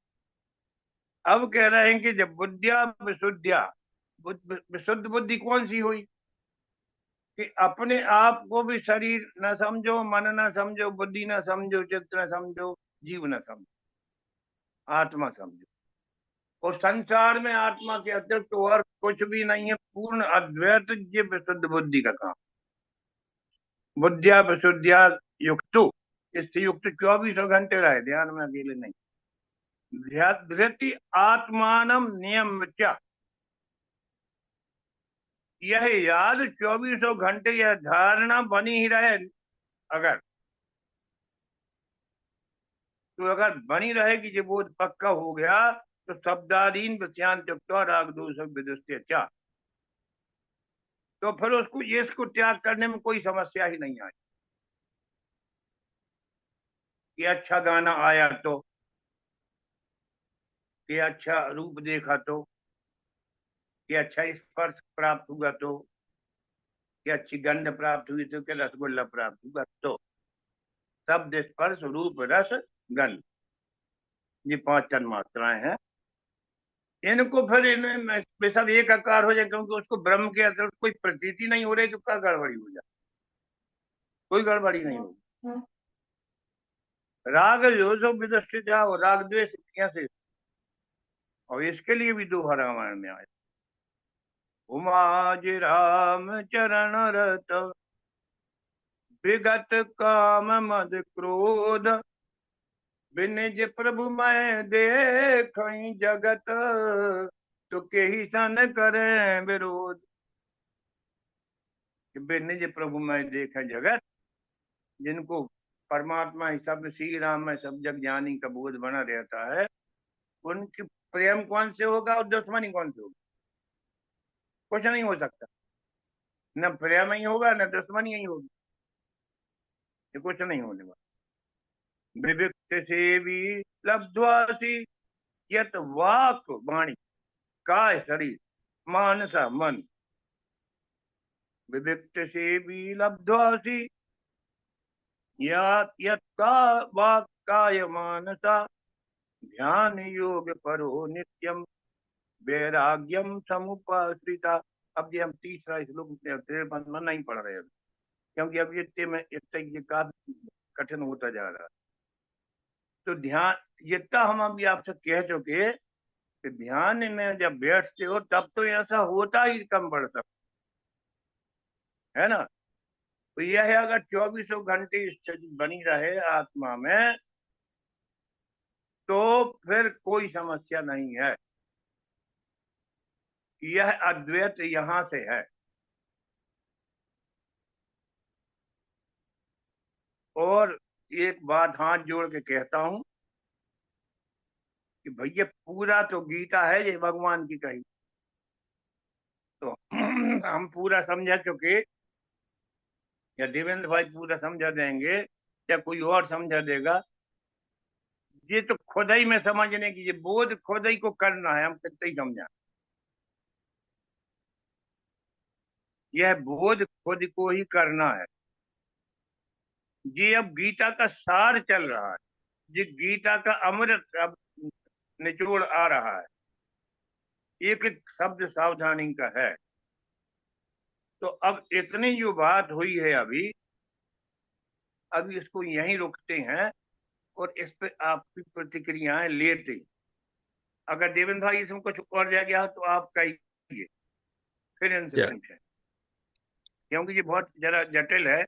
अब कह रहे हैं कि जब बुद्धिया विशुद्धिया, विशुद्ध बुद्धि कौन सी हुई? कि अपने आप को भी शरीर न समझो, मन न समझो, बुद्धि न समझो, चित्त न समझो, जीव न समझो, आत्मा समझो। और संसार में आत्मा के अतिरिक्त तो और कुछ भी नहीं है, पूर्ण अद्वैत, ये विशुद्ध बुद्धि का काम। बुद्धिया विशुद्धिया युक्तो, इससे युक्त 24 घंटे रहे ध्यान में, अकेले नहीं। धृति आत्मानम नियम च, यह याद 24 घंटे यह धारणा बनी ही रहे। अगर तो अगर बनी रहेगी, जब वो पक्का हो गया, तो शब्दादीन विषयान त्यक्त्वा राग दोष विदुष्य च, तो फिर उसको इसको त्याग करने में कोई समस्या ही नहीं आई। कि अच्छा गाना आया तो, कि अच्छा रूप देखा तो, कि अच्छा स्पर्श प्राप्त हुआ तो, कि अच्छी गंध प्राप्त हुई तो, कि रसगुल्ला प्राप्त हुआ तो, शब्द स्पर्श रूप रस गंध, ये 5 तन्मात्राएं हैं। इनको फिर इनमें सब एक आकार हो जाए, क्योंकि उसको ब्रह्म के अतिरिक्त कोई प्रतीति नहीं हो रही, तो क्या गड़बड़ी हो जाए? कोई गड़बड़ी नहीं होगी। राग जो सो विदुष्ट जाओ, राग द्वेष कैसे, और इसके लिए भी दोहा रामायण में आया। उमाज राम चरण रत विगत काम मद क्रोध, बिनिज प्रभु मैं देख जगत, तो के ही सन करे विरोध। बिनिज प्रभु मैं देख जगत, जिनको परमात्मा ही सब, श्री राम में सब जग ज्ञानी का बोध बना रहता है, उनकी प्रेम कौन से होगा और दुश्मनी कौन से होगा? कुछ नहीं हो सकता, न प्रेम ही होगा न दुश्मनी ही होगी, ये कुछ नहीं होने वाला। विविक्त सेवी लब्ध्वासी यत वाक वाणी काय शरीर मानसा मन, विविक्त सेवी लब्ध्वासी यत का वाक काय मानसा, ध्यान योग परो नित्यम वैराग्यम समुपाश्रिता। अब ये हम तीसरा श्लोक 53 में नहीं पढ़ रहे हैं, क्योंकि अब ये काफी कठिन होता जा रहा है। तो ध्यान जितना हम अभी आपसे कह चुके कि ध्यान में जब बैठते हो तब तो ऐसा होता ही कम बढ़ता है ना। तो यह अगर 24 घंटे स्थिति बनी रहे आत्मा में, तो फिर कोई समस्या नहीं है। यह अद्वैत यहां से है। और एक बात हाथ जोड़ के कहता हूं कि भैया पूरा तो गीता है ये भगवान की कही, तो हम पूरा समझा चुके, या देवेंद्र भाई पूरा समझा देंगे, या कोई और समझा देगा, ये तो खुद ही में समझने की, ये बोध खुद ही को करना है, हम कितने ही समझा। यह बोध खुद को ही करना है। ये अब गीता का सार चल रहा है, ये गीता का अमृत अब निचोड़ आ रहा है, एक एक शब्द सावधानी का है। तो अब इतनी जो बात हुई है अभी अभी इसको यहीं रुकते हैं और इस पे आपकी प्रतिक्रियाएं लेते हैं। अगर देवेंद्र भाई इसमें कुछ और रह गया तो आप कहिए, फिर इनसे चल पूछें, क्योंकि ये बहुत जरा जटिल है।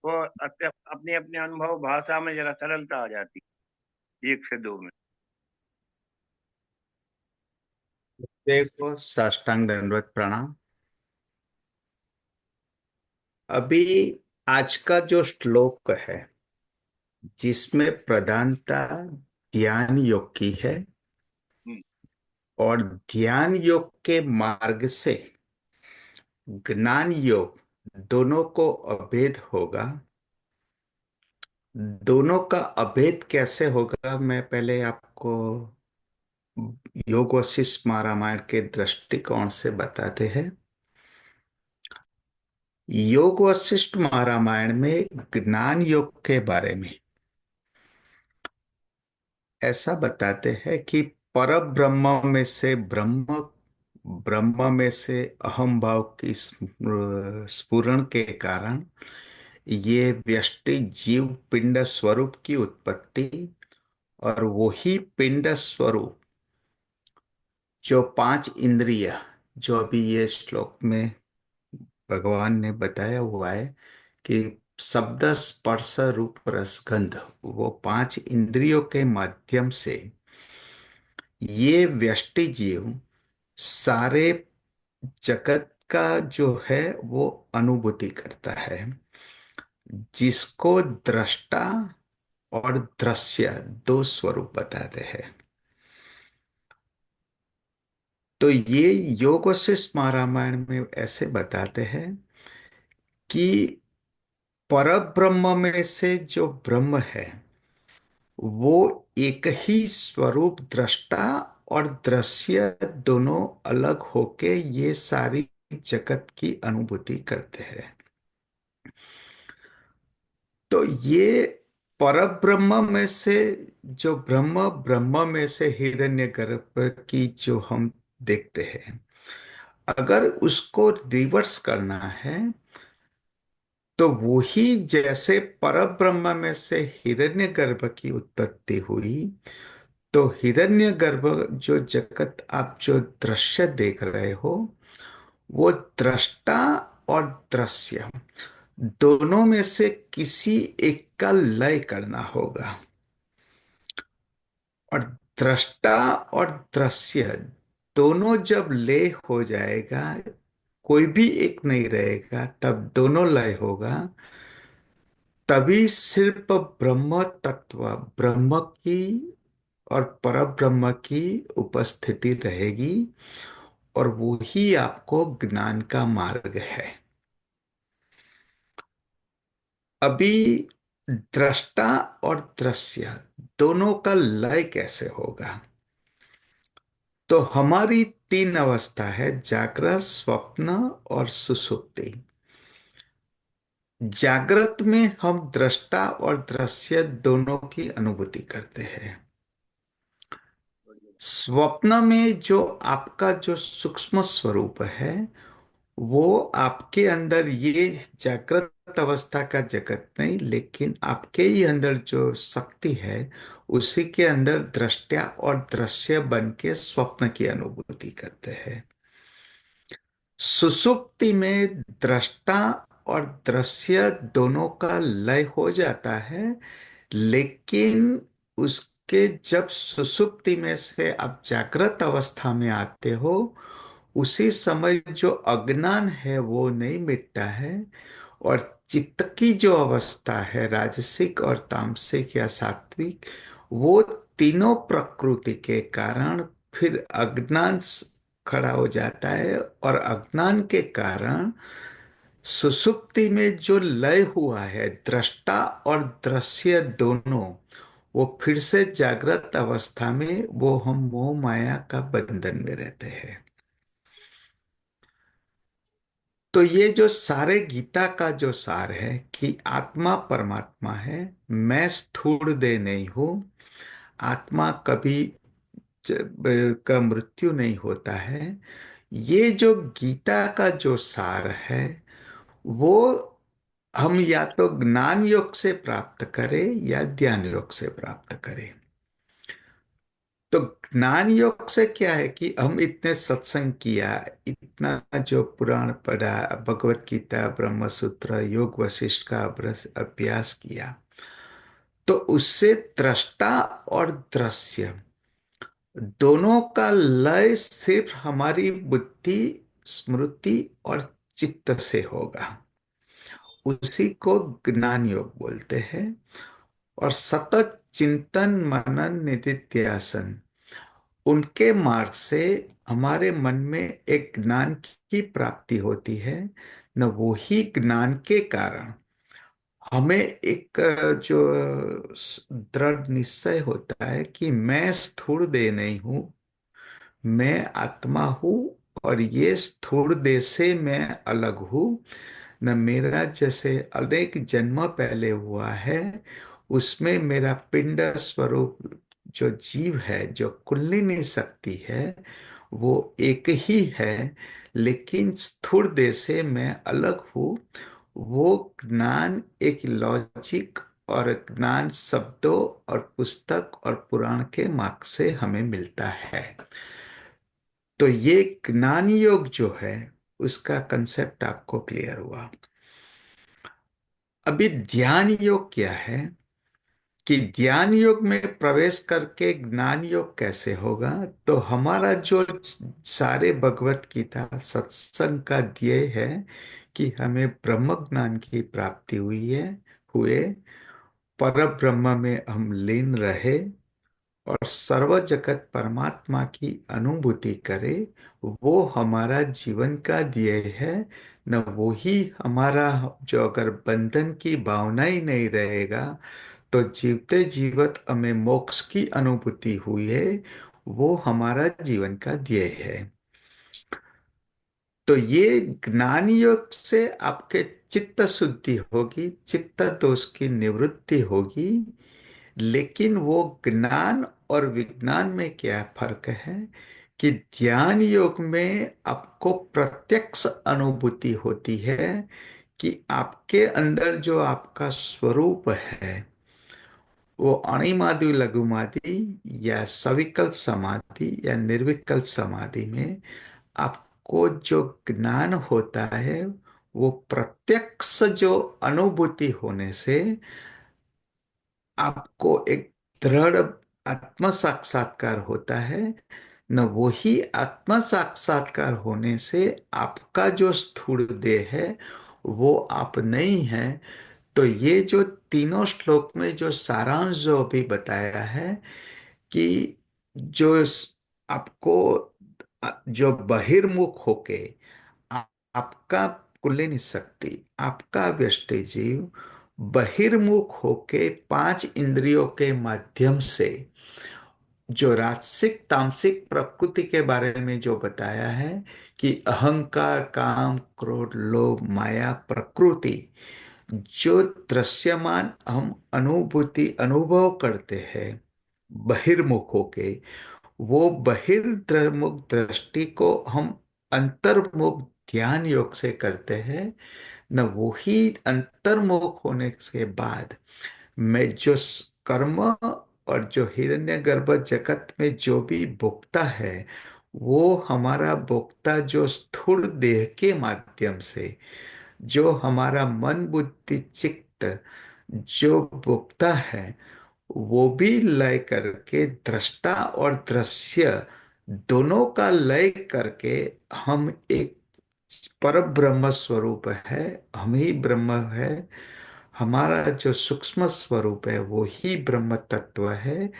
वो अपने अपने अनुभव भाषा में जरा सरलता आ जाती है, 1 से 2 में। देखो, साष्टांग दंडवत प्रणाम। अभी आज का जो श्लोक है, जिसमें प्रधानता ध्यान योग की है, हम्म, और ध्यान योग के मार्ग से ज्ञान योग दोनों को अभेद होगा। दोनों का अभेद कैसे होगा, मैं पहले आपको योग वशिष्ठ महारामायण के दृष्टिकोण से बताते हैं। योग वशिष्ठ महारामायण में ज्ञान योग के बारे में ऐसा बताते हैं कि पर ब्रह्म में से ब्रह्म, ब्रह्म में से अहम भाव की स्फुरण के कारण ये व्यष्टि जीव पिंड स्वरूप की उत्पत्ति, और वही पिंड स्वरूप जो 5 इंद्रिय, जो अभी ये श्लोक में भगवान ने बताया हुआ है कि शब्द स्पर्श रूप रस गंध, वो 5 इंद्रियों के माध्यम से ये व्यष्टि जीव सारे जगत का जो है वो अनुभूति करता है, जिसको दृष्टा और दृश्य दो स्वरूप बताते हैं। तो ये योग वशिष्ठ महारामायण में ऐसे बताते हैं कि पर ब्रह्म में से जो ब्रह्म है वो एक ही स्वरूप, दृष्टा और दृश्य दोनों अलग होके ये सारी जगत की अनुभूति करते हैं। तो ये परब्रह्म में से जो ब्रह्म, ब्रह्म में से हिरण्यगर्भ की जो हम देखते हैं, अगर उसको रिवर्स करना है तो वही जैसे परब्रह्म में से हिरण्यगर्भ की उत्पत्ति हुई, तो हिरण्यगर्भ जो जगत आप जो दृश्य देख रहे हो, वो दृष्टा और दृश्य दोनों में से किसी एक का लय करना होगा। और दृष्टा और दृश्य दोनों जब लय हो जाएगा, कोई भी एक नहीं रहेगा, तब दोनों लय होगा, तभी सिर्फ ब्रह्म तत्व, ब्रह्म की और परब्रह्म की उपस्थिति रहेगी, और वो ही आपको ज्ञान का मार्ग है। अभी दृष्टा और दृश्य दोनों का लय कैसे होगा, तो हमारी 3 अवस्था है, जागृत, स्वप्न और सुषुप्ति। जागृत में हम दृष्टा और दृश्य दोनों की अनुभूति करते हैं। स्वप्न में जो आपका जो सूक्ष्म स्वरूप है, वो आपके अंदर ये जागृत अवस्था का जगत नहीं, लेकिन आपके ही अंदर जो शक्ति है, उसी के अंदर दृष्टा और दृश्य बन के स्वप्न की अनुभूति करते हैं। सुषुप्ति में दृष्टा और दृश्य दोनों का लय हो जाता है, लेकिन उसके जब सुषुप्ति में से आप जागृत अवस्था में आते हो, उसी समय जो अज्ञान है वो नहीं मिटता है। और चित्त की जो अवस्था है, राजसिक और तामसिक या सात्विक, वो तीनों प्रकृति के कारण फिर अज्ञान खड़ा हो जाता है। और अज्ञान के कारण सुषुप्ति में जो लय हुआ है, दृष्टा और दृश्य दोनों, वो फिर से जागृत अवस्था में वो हम मोह माया का बंधन में रहते हैं। तो ये जो सारे गीता का जो सार है कि आत्मा परमात्मा है, मैं स्थूल देह नहीं हूं, आत्मा कभी का मृत्यु नहीं होता है, ये जो गीता का जो सार है, वो हम या तो ज्ञान योग से प्राप्त करें या ध्यान योग से प्राप्त करें। तो ज्ञान योग से क्या है कि हम इतने सत्संग किया, इतना जो पुराण पढ़ा, भगवत गीता, ब्रह्म सूत्र, योग वशिष्ठ का अभ्यास किया, तो उससे दृष्टा और दृश्य दोनों का लय सिर्फ हमारी बुद्धि, स्मृति और चित्त से होगा। उसी को ज्ञान योग बोलते हैं। और सतत चिंतन मनन निधिध्यासन, उनके मार्ग से हमारे मन में एक ज्ञान की प्राप्ति होती है। न वही ज्ञान के कारण हमें एक जो दृढ़ निश्चय होता है कि मैं स्थूल देह नहीं हूं, मैं आत्मा हूं, और ये स्थूल देह से मैं अलग हूं। न मेरा जैसे अनेक जन्म पहले हुआ है, उसमें मेरा पिंड स्वरूप जो जीव है, जो कुंडलिनी शक्ति है, वो एक ही है, लेकिन स्थूल देह से मैं अलग हूँ। वो ज्ञान एक लॉजिक और ज्ञान शब्दों और पुस्तक और पुराण के मार्ग से हमें मिलता है। तो ये ज्ञान योग जो है, उसका कंसेप्ट आपको क्लियर हुआ। अभी ध्यान योग क्या है कि ध्यान योग में प्रवेश करके ज्ञान योग कैसे होगा। तो हमारा जो सारे भगवत गीता सत्संग का ध्येय है कि हमें ब्रह्म ज्ञान की प्राप्ति हुए, पर ब्रह्म में हम लीन रहे और सर्व जगत परमात्मा की अनुभूति करे, वो हमारा जीवन का ध्येय है। न वो ही हमारा, जो अगर बंधन की भावना ही नहीं रहेगा, तो जीवते जीवत हमें मोक्ष की अनुभूति हुई है, वो हमारा जीवन का ध्येय है। तो ये ज्ञान योग से आपके चित्त शुद्धि होगी, चित्त दोष की निवृत्ति होगी। लेकिन वो ज्ञान और विज्ञान में क्या फर्क है कि ध्यान योग में आपको प्रत्यक्ष अनुभूति होती है कि आपके अंदर जो आपका स्वरूप है, वो अणिमादि लघुमादि या सविकल्प समाधि या निर्विकल्प समाधि में आपको जो ज्ञान होता है, वो प्रत्यक्ष जो अनुभूति होने से आपको एक दृढ़ आत्म साक्षात्कार होता है। न वही आत्म साक्षात्कार होने से आपका जो स्थूल देह है वो आप नहीं है। तो ये जो तीनों श्लोक में जो सारांश जो अभी बताया है कि जो आपको जो बहिर्मुख होके आपका कुंडलिनी शक्ति, आपका व्यष्टि जीव बहिर्मुख होके पांच इंद्रियों के माध्यम से जो राजसिक तामसिक प्रकृति के बारे में जो बताया है कि अहंकार, काम, क्रोध, लोभ, माया, प्रकृति, जो दृश्यमान हम अनुभूति अनुभव करते हैं बहिर्मुख होके, वो बहिर्मुख दृष्टि को हम अंतर्मुख ध्यान योग से करते हैं। न वो ही अंतर्मुख होने के बाद मैं जो कर्म और जो हिरण्यगर्भ जगत में जो भी भोगता है, वो हमारा भोक्ता जो स्थूल देह के माध्यम से जो हमारा मन बुद्धि चित्त जो भोगता है, वो भी लय करके दृष्टा और दृश्य दोनों का लय करके हम एक पर ब्रह्म स्वरूप है, हम ही ब्रह्म है। हमारा जो सूक्ष्म स्वरूप है वो ही ब्रह्म तत्व है,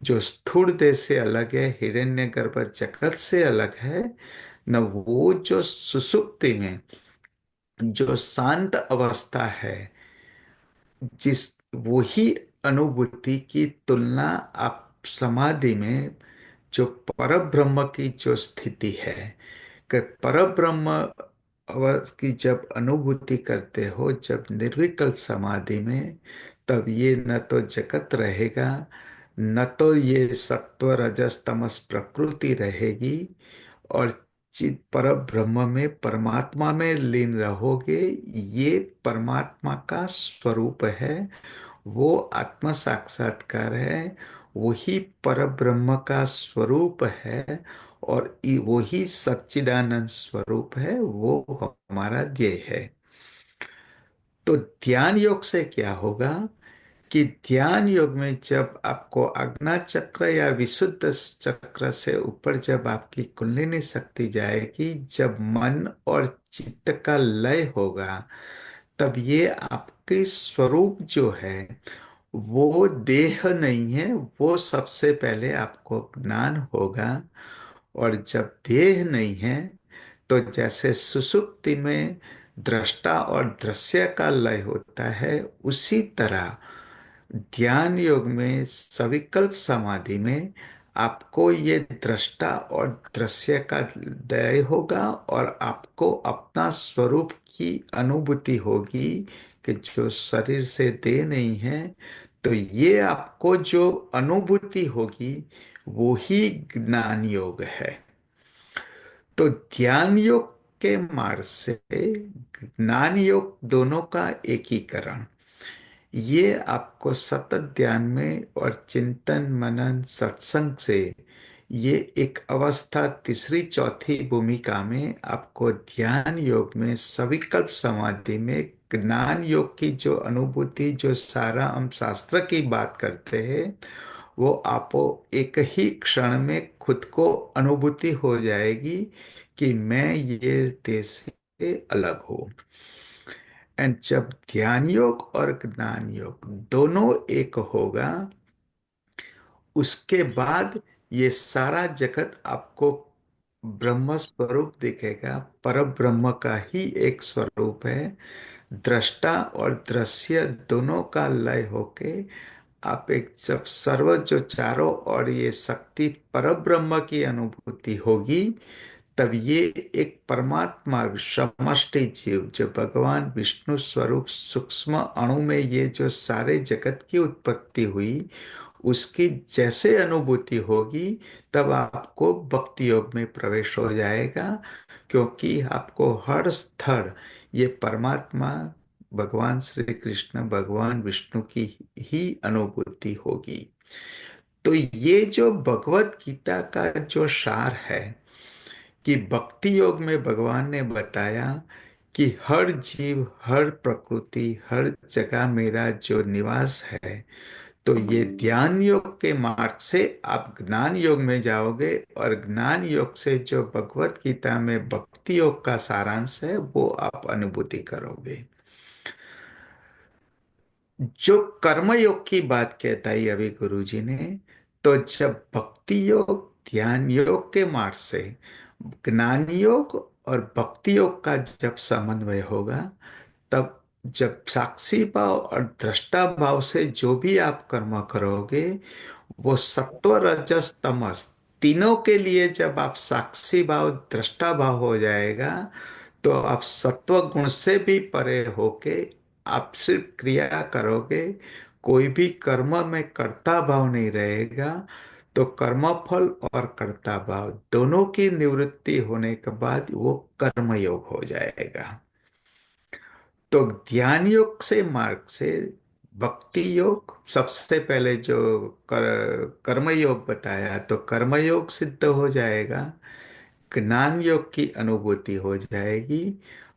जो स्थूल देह से अलग है, हिरण्यगर्भ जगत से अलग है। न वो जो सुसुप्ति में जो शांत अवस्था है, जिस वही अनुभूति की तुलना आप समाधि में जो परब्रह्म की जो स्थिति है, कि परब्रह्म की जब अनुभूति करते हो, जब निर्विकल्प समाधि में, तब ये न तो जगत रहेगा, न तो ये सत्व रजस तमस प्रकृति रहेगी, और चित पर ब्रह्म में परमात्मा में लीन रहोगे। ये परमात्मा का स्वरूप है, वो आत्म साक्षात्कार है, वही पर ब्रह्म का स्वरूप है, और वही सच्चिदानंद स्वरूप है, वो हमारा ध्येय है। तो ध्यान योग से क्या होगा कि ध्यान योग में जब आपको आज्ञा चक्र या विशुद्ध चक्र से ऊपर जब आपकी कुंडलिनी शक्ति जाएगी, जब मन और चित्त का लय होगा, तब ये आपके स्वरूप जो है वो देह नहीं है, वो सबसे पहले आपको ज्ञान होगा। और जब देह नहीं है, तो जैसे सुषुप्ति में दृष्टा और दृश्य का लय होता है, उसी तरह ध्यान योग में सविकल्प समाधि में आपको ये दृष्टा और दृश्य का लय होगा, और आपको अपना स्वरूप की अनुभूति होगी कि जो शरीर से देह नहीं है। तो ये आपको जो अनुभूति होगी वो ही ज्ञान योग है। तो ध्यान योग के मार्ग से ज्ञान योग दोनों का एकीकरण, ये आपको सतत ध्यान में और चिंतन मनन सत्संग से ये एक अवस्था तीसरी चौथी भूमिका में आपको ध्यान योग में सविकल्प समाधि में ज्ञान योग की जो अनुभूति, जो सारा हम शास्त्र की बात करते हैं, वो आपको एक ही क्षण में खुद को अनुभूति हो जाएगी कि मैं ये देश से अलग हूँ। एंड जब ध्यान योग और ज्ञान योग दोनों एक होगा, उसके बाद ये सारा जगत आपको ब्रह्म स्वरूप दिखेगा, पर ब्रह्म का ही एक स्वरूप है। दृष्टा और दृश्य दोनों का लय होके आप एक जब सर्व जो चारों और ये शक्ति पर ब्रह्म की अनुभूति होगी, तब ये एक परमात्मा समष्टि जीव जो भगवान विष्णु स्वरूप सूक्ष्म अणु में ये जो सारे जगत की उत्पत्ति हुई, उसकी जैसे अनुभूति होगी, तब आपको भक्ति योग में प्रवेश हो जाएगा। क्योंकि आपको हर स्थल ये परमात्मा भगवान श्री कृष्ण भगवान विष्णु की ही अनुभूति होगी। तो ये जो भगवत गीता का जो सार है कि भक्ति योग में भगवान ने बताया कि हर जीव हर प्रकृति हर जगह मेरा जो निवास है। तो ये ध्यान योग के मार्ग से आप ज्ञान योग में जाओगे, और ज्ञान योग से जो भगवत गीता में भक्ति योग का सारांश है वो आप अनुभूति करोगे। जो कर्म योग की बात कहता है अभी गुरुजी ने, तो जब भक्ति योग ध्यान योग के मार्ग से ज्ञान योग और भक्ति योग का जब समन्वय होगा, तब जब साक्षी भाव और दृष्टा भाव से जो भी आप कर्म करोगे, वो सत्व रजस तमस तीनों के लिए जब आप साक्षी भाव दृष्टा भाव हो जाएगा, तो आप सत्व गुण से भी परे होके आप सिर्फ क्रिया करोगे, कोई भी कर्म में कर्ता भाव नहीं रहेगा। तो कर्म फल और कर्ता भाव दोनों की निवृत्ति होने के बाद वो कर्म योग हो जाएगा। तो ध्यान योग से मार्ग से भक्ति योग सबसे पहले जो कर्म योग बताया, तो कर्म योग सिद्ध हो जाएगा, ज्ञान योग की अनुभूति हो जाएगी,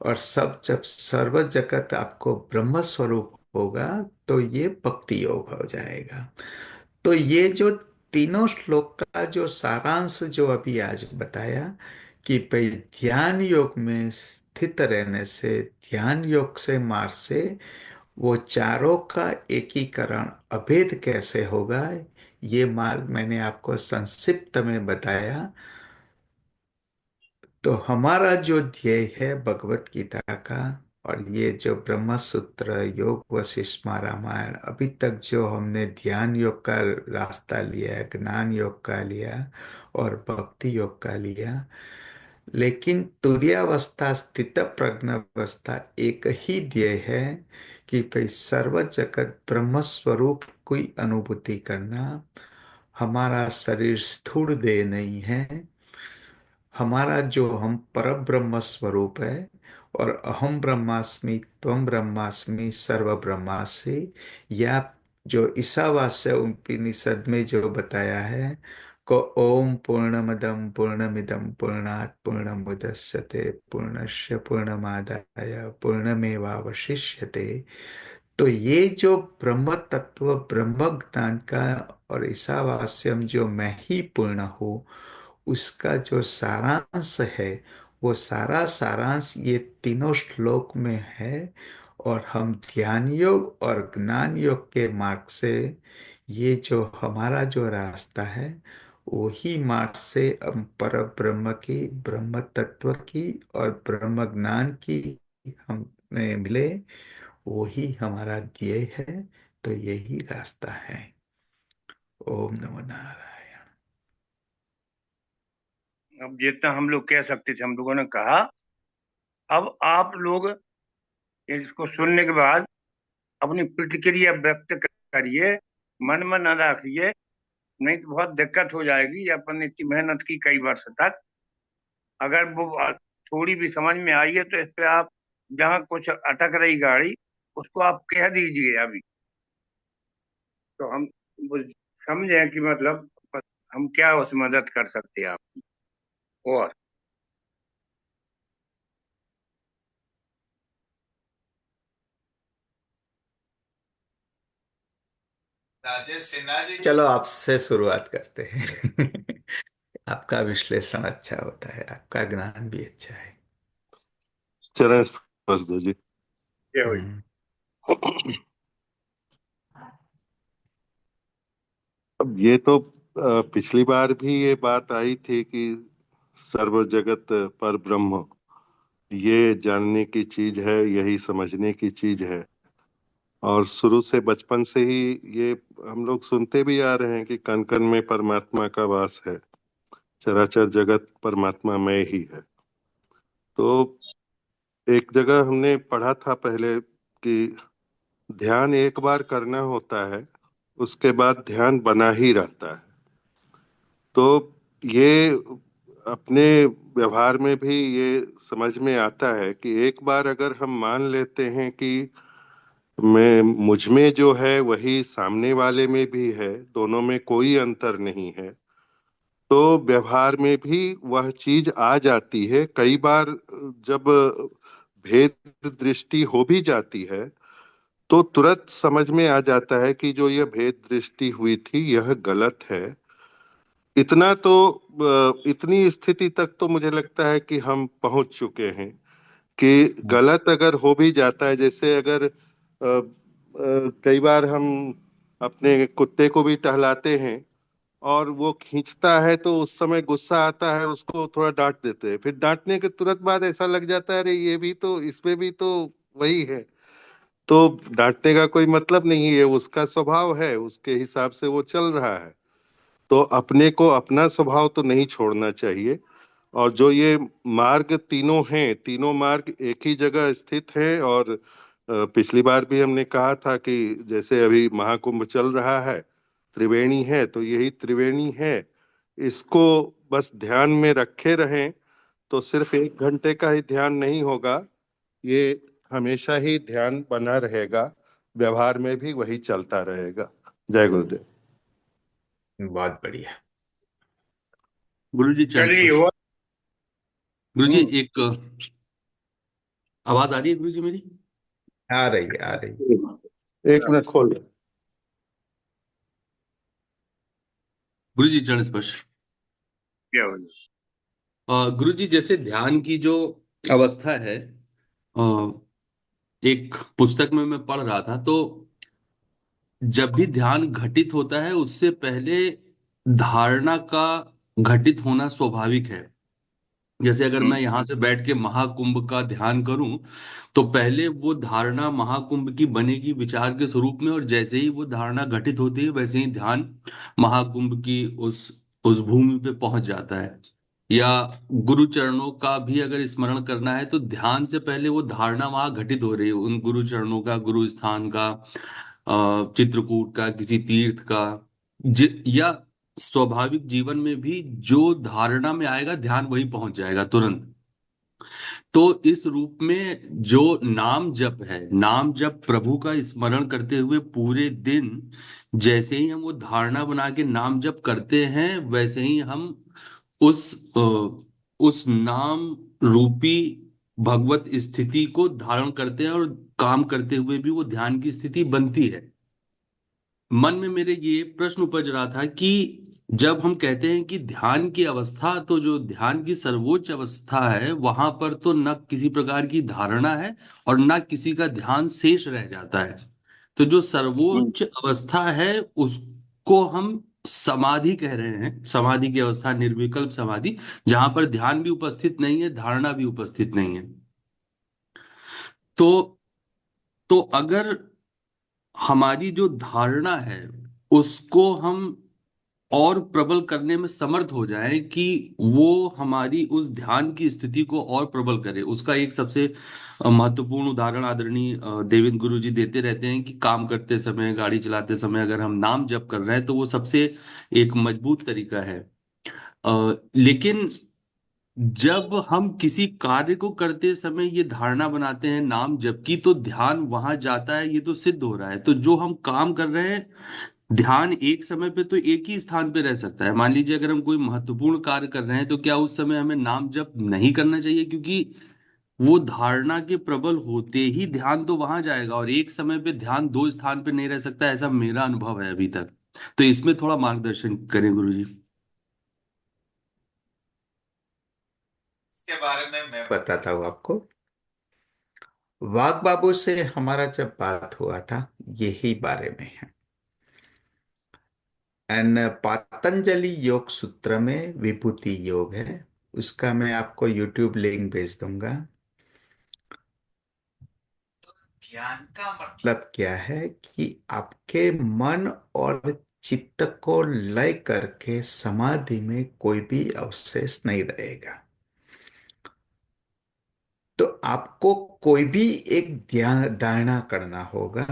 और सब जब सर्व जगत आपको ब्रह्म स्वरूप होगा तो ये भक्ति योग हो जाएगा। तो ये जो तीनों श्लोक का जो सारांश जो अभी आज बताया कि भाई ध्यान योग में स्थित रहने से, ध्यान योग से मार्ग से वो चारों का एकीकरण अभेद कैसे होगा, ये मार्ग मैंने आपको संक्षिप्त में बताया। तो हमारा जो ध्येय है भगवत गीता का, और ये जो ब्रह्म सूत्र, योग वशिष्ठ रामायण, अभी तक जो हमने ध्यान योग का रास्ता लिया, ज्ञान योग का लिया और भक्ति योग का लिया, लेकिन तुरीयावस्था स्थित प्रज्ञावस्था एक ही ध्येय है कि भाई सर्व जगत ब्रह्म स्वरूप की अनुभूति करना। हमारा शरीर स्थूल देह नहीं है, हमारा जो हम पर ब्रह्म स्वरूप है, और अहम ब्रह्मास्मि त्वम ब्रह्मास्मि सर्व ब्रह्मास्मि, या जो ईशावास्य उपनिषद में जो बताया है को ओम पूर्णमदम पूर्णमिदम पूर्णात् पूर्णमुदच्यते पूर्णस्य पूर्णमादाय पूर्णमेवावशिष्यते। तो ये जो ब्रह्म तत्व, ब्रह्म ज्ञान का और ईशावास्यम जो मैं ही पूर्ण हूँ, उसका जो सारांश है, वो सारा सारांश ये तीनों श्लोक में है। और हम ध्यान योग और ज्ञान योग के मार्ग से, ये जो हमारा जो रास्ता है, वही मार्ग से हम पर ब्रह्म की, ब्रह्म तत्व की और ब्रह्म ज्ञान की हमें मिले, वही हमारा ध्येय है। तो यही रास्ता है। ओम नमो नारायण। अब जितना हम लोग कह सकते थे हम लोगों ने कहा। अब आप लोग इसको सुनने के बाद अपनी प्रतिक्रिया व्यक्त करिए, मन में न रखिए, नहीं तो बहुत दिक्कत हो जाएगी। अपन ने इतनी मेहनत की कई वर्ष तक, अगर वो थोड़ी भी समझ में आई है तो इस पे आप, जहाँ कुछ अटक रही गाड़ी, उसको आप कह दीजिए अभी, तो हम वो समझें कि मतलब हम क्या उस मदद कर सकते हैं आपकी। और राजेश सिन्हा जी, चलो आपसे शुरुआत करते हैं। आपका विश्लेषण अच्छा होता है, आपका ज्ञान भी अच्छा है। चरण स्पर्श दो जी। ये हुई। हम्म। अब ये तो पिछली बार भी ये बात आई थी कि सर्व जगत पर ब्रह्म, ये जानने की चीज है, यही समझने की चीज है। और शुरू से बचपन से ही ये हम लोग सुनते भी आ रहे हैं कि कण कण में परमात्मा का वास है, चराचर जगत परमात्मा में ही है। तो एक जगह हमने पढ़ा था पहले कि ध्यान एक बार करना होता है, उसके बाद ध्यान बना ही रहता है। तो ये अपने व्यवहार में भी ये समझ में आता है कि एक बार अगर हम मान लेते हैं कि मैं, मुझ में जो है वही सामने वाले में भी है, दोनों में कोई अंतर नहीं है, तो व्यवहार में भी वह चीज आ जाती है। कई बार जब भेद दृष्टि हो भी जाती है तो तुरंत समझ में आ जाता है कि जो यह भेद दृष्टि हुई थी यह गलत है। इतना तो इतनी स्थिति तक तो मुझे लगता है कि हम पहुंच चुके हैं कि गलत अगर हो भी जाता है, जैसे अगर कई बार हम अपने कुत्ते को भी टहलाते हैं और वो खींचता है तो उस समय गुस्सा आता है, उसको थोड़ा डांट देते हैं, फिर डांटने के तुरंत बाद ऐसा लग जाता है अरे ये भी तो, इसमें भी तो वही है। तो डांटने का कोई मतलब नहीं है, उसका स्वभाव है, उसके हिसाब से वो चल रहा है। तो अपने को अपना स्वभाव तो नहीं छोड़ना चाहिए। और जो ये मार्ग तीनों हैं, तीनों मार्ग एक ही जगह स्थित हैं। और पिछली बार भी हमने कहा था कि जैसे अभी महाकुंभ चल रहा है, त्रिवेणी है, तो यही त्रिवेणी है। इसको बस ध्यान में रखे रहें तो सिर्फ 1 घंटे का ही ध्यान नहीं होगा, ये हमेशा ही ध्यान बना रहेगा, व्यवहार में भी वही चलता रहेगा। जय गुरुदेव। बहुत बढ़िया। गुरु जी चरण चलिए। स्पर्श। और गुरु जी हम्म, एक आवाज आ रही है गुरु जी मेरी? आ रही है, आ रही है। एक मिनट खोल। गुरु जी चरण स्पर्श। क्या हो जाए। गुरु जी जैसे ध्यान की जो अवस्था है, एक पुस्तक में मैं पढ़ रहा था, तो जब भी ध्यान घटित होता है उससे पहले धारणा का घटित होना स्वाभाविक है। जैसे अगर मैं हम्म। यहां से बैठ के महाकुंभ का ध्यान करूं, तो पहले वो धारणा महाकुंभ की बनेगी विचार के स्वरूप में, और जैसे ही वो धारणा घटित होती है वैसे ही ध्यान महाकुंभ की उस भूमि पे पहुंच जाता है। या गुरु चरणों का भी अगर स्मरण करना है तो ध्यान से पहले वो धारणा वहां घटित हो रही है, उन गुरु चरणों का, गुरु स्थान का, चित्रकूट का, किसी तीर्थ का, या स्वाभाविक जीवन में भी जो धारणा में आएगा ध्यान वही पहुंच जाएगा तुरंत। तो इस रूप में जो नाम जप है, नाम जप प्रभु का स्मरण करते हुए पूरे दिन, जैसे ही हम वो धारणा बना के नाम जप करते हैं वैसे ही हम उस उस नाम रूपी भगवत स्थिति को धारण करते हैं, और काम करते हुए भी वो ध्यान की स्थिति बनती है। मन में मेरे ये प्रश्न उपज रहा था कि जब हम कहते हैं कि ध्यान की अवस्था, तो जो ध्यान की सर्वोच्च अवस्था है वहां पर तो न किसी प्रकार की धारणा है और न किसी का ध्यान शेष रह जाता है। तो जो हम्म। सर्वोच्च अवस्था है उसको हम समाधि कह रहे हैं, समाधि की अवस्था, निर्विकल्प समाधि, जहां पर ध्यान भी उपस्थित नहीं है, धारणा भी उपस्थित नहीं है। तो तो अगर हमारी जो धारणा है उसको हम और प्रबल करने में समर्थ हो जाए कि वो हमारी उस ध्यान की स्थिति को और प्रबल करे, उसका एक सबसे महत्वपूर्ण उदाहरण आदरणीय देवेंद्र गुरु जी देते रहते हैं कि काम करते समय, गाड़ी चलाते समय अगर हम नाम जप कर रहे हैं तो वो सबसे एक मजबूत तरीका है। लेकिन जब हम किसी कार्य को करते समय ये धारणा बनाते हैं नाम जप की, तो ध्यान वहां जाता है, ये तो सिद्ध हो रहा है। तो जो हम काम कर रहे हैं, ध्यान एक समय पे तो एक ही स्थान पे रह सकता है। मान लीजिए अगर हम कोई महत्वपूर्ण कार्य कर रहे हैं तो क्या उस समय हमें नाम जप नहीं करना चाहिए? क्योंकि वो धारणा के प्रबल होते ही ध्यान तो वहां जाएगा, और एक समय पे ध्यान दो स्थान पे नहीं रह सकता, ऐसा मेरा अनुभव है अभी तक। तो इसमें थोड़ा मार्गदर्शन करें गुरु जी। इसके बारे में मैं बताता हूँ आपको। वाग बाबू से हमारा जब बात हुआ था यही बारे में है। एंड पातंजलि योग सूत्र में विभूति योग है, उसका मैं आपको यूट्यूब लिंक भेज दूंगा। ध्यान का मतलब क्या है कि आपके मन और चित्त को लय करके समाधि में कोई भी अवशेष नहीं रहेगा। तो आपको कोई भी एक ध्यान धारणा करना होगा,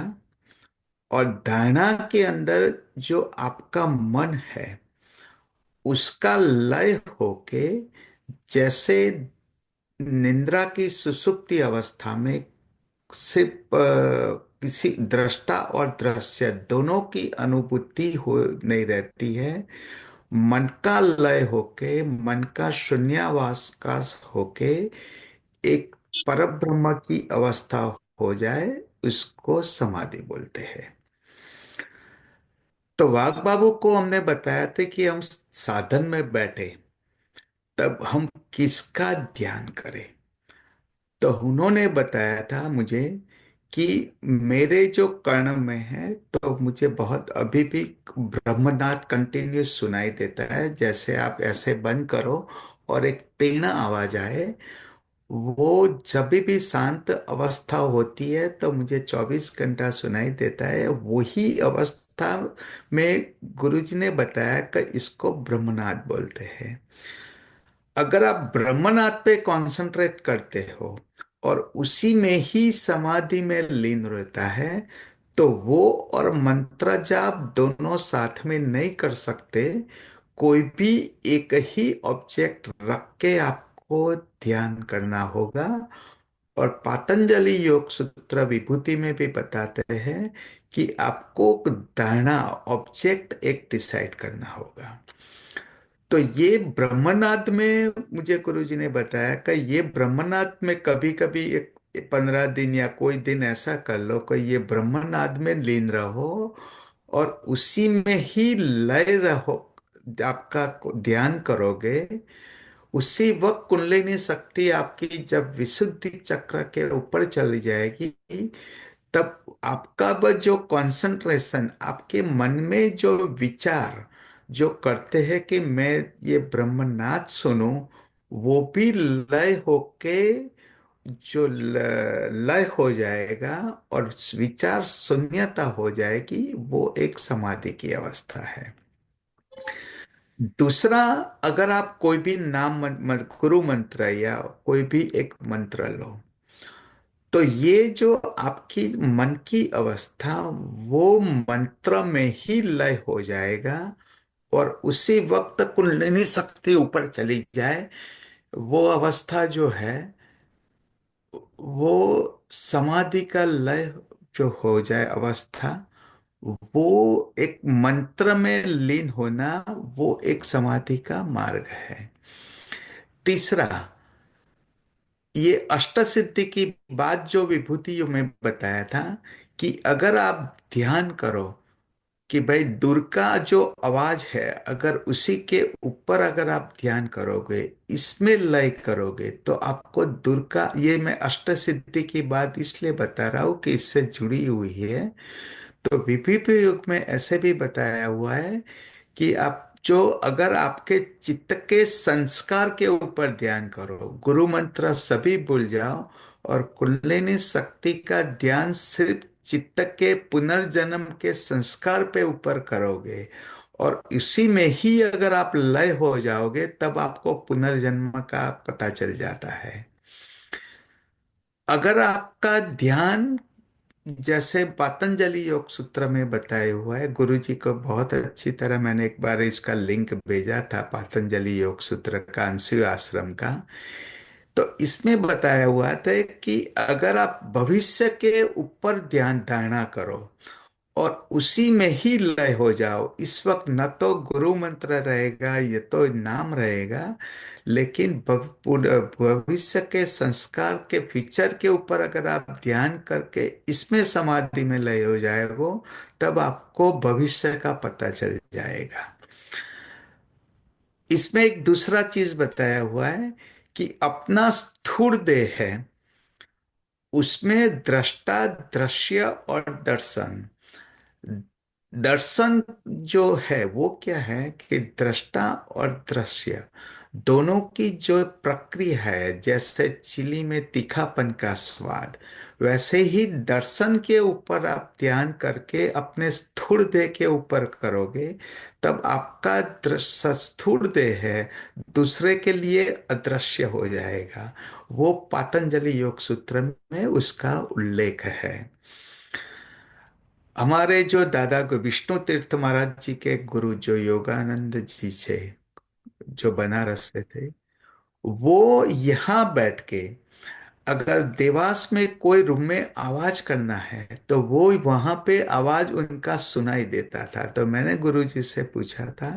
और धारणा के अंदर जो आपका मन है उसका लय होके, जैसे निद्रा की सुषुप्ति अवस्था में सिर्फ किसी दृष्टा और दृश्य दोनों की अनुभूति हो नहीं रहती है, मन का लय होके, मन का शून्यावास का होके एक परब्रह्म की अवस्था हो जाए, उसको समाधि बोलते हैं। तो वाघ बाबू को हमने बताया था कि हम साधन में बैठे तब हम किसका ध्यान करें। तो उन्होंने बताया था मुझे कि मेरे जो कर्ण में है तो मुझे बहुत अभी भी ब्रह्मनाद कंटिन्यूस सुनाई देता है। जैसे आप ऐसे बंद करो और एक तीर्ण आवाज आए, वो जब भी शांत अवस्था होती है तो मुझे 24 घंटा सुनाई देता है। वही अवस्था में गुरुजी ने बताया कि इसको ब्रह्मनाद बोलते हैं। अगर आप ब्रह्मनाद पे कंसंट्रेट करते हो और उसी में ही समाधि में लीन रहता है, तो वो और मंत्र जाप दोनों साथ में नहीं कर सकते। कोई भी एक ही ऑब्जेक्ट रख के आपको ध्यान करना होगा। और पातंजलि योग सूत्र विभूति में भी बताते हैं कि आपको धारणा ऑब्जेक्ट एक डिसाइड करना होगा। तो ये ब्रह्मनाद में मुझे गुरुजी ने बताया कि ये ब्रह्मनाद में कभी कभी एक 15 दिन या कोई दिन ऐसा कर लो कि ये ब्रह्मनाद में लीन रहो और उसी में ही लय रहो। आपका ध्यान करोगे, उसी वक्त कुंडलिनी शक्ति आपकी जब विशुद्धि चक्र के ऊपर चली जाएगी, तब आपका बस जो कंसंट्रेशन, आपके मन में जो विचार जो करते हैं कि मैं ये ब्रह्मनाद सुनूं, वो भी लय होके जो लय हो जाएगा और विचार शून्यता हो जाएगी। वो एक समाधि की अवस्था है। दूसरा, अगर आप कोई भी नाम गुरु मंत्र या कोई भी एक मंत्र लो, तो ये जो आपकी मन की अवस्था, वो मंत्र में ही लय हो जाएगा और उसी वक्त कुंडलिनी शक्ति ऊपर चली जाए। वो अवस्था जो है, वो समाधि का लय जो हो जाए अवस्था, वो एक मंत्र में लीन होना, वो एक समाधि का मार्ग है। तीसरा, ये अष्ट सिद्धि की बात जो विभूति जो मैं बताया था, कि अगर आप ध्यान करो कि भाई दूर का जो आवाज है, अगर उसी के ऊपर अगर आप ध्यान करोगे, इसमें लय करोगे, तो आपको दूर का, ये मैं अष्ट सिद्धि की बात इसलिए बता रहा हूं कि इससे जुड़ी हुई है। तो विभूति युग में ऐसे भी बताया हुआ है कि आप जो, अगर आपके चित्त के संस्कार के ऊपर ध्यान करो, गुरु मंत्र सभी भूल जाओ और कुंडलिनी शक्ति का ध्यान सिर्फ चित्त के पुनर्जन्म के संस्कार पे ऊपर करोगे और इसी में ही अगर आप लय हो जाओगे, तब आपको पुनर्जन्म का पता चल जाता है। अगर आपका ध्यान, जैसे पतंजलि योग सूत्र में बताया हुआ है, गुरु जी को बहुत अच्छी तरह, मैंने एक बार इसका लिंक भेजा था पतंजलि योग सूत्र का, अंशु आश्रम का। तो इसमें बताया हुआ था कि अगर आप भविष्य के ऊपर ध्यान धारणा करो और उसी में ही लय हो जाओ, इस वक्त न तो गुरु मंत्र रहेगा, ये तो नाम रहेगा, लेकिन भविष्य के संस्कार के फ्यूचर के ऊपर अगर आप ध्यान करके इसमें समाधि में लय हो जाएगो, तब आपको भविष्य का पता चल जाएगा। इसमें एक दूसरा चीज बताया हुआ है कि अपना स्थूल देह है, उसमें दृष्टा, दृश्य और दर्शन। दर्शन जो है वो क्या है कि दृष्टा और दृश्य दोनों की जो प्रक्रिया है, जैसे चिली में तीखापन का स्वाद, वैसे ही दर्शन के ऊपर आप ध्यान करके अपने स्थूल देह के ऊपर करोगे, तब आपका दृश्य स्थूल देह है दूसरे के लिए अदृश्य हो जाएगा। वो पतंजलि योग सूत्र में उसका उल्लेख है। हमारे जो दादा को विष्णु तीर्थ महाराज जी के गुरु जो योगानंद जी थे, जो बनारस से थे, वो यहाँ बैठ के अगर देवास में कोई रूम में आवाज करना है, तो वो वहां पे आवाज उनका सुनाई देता था। तो मैंने गुरु जी से पूछा था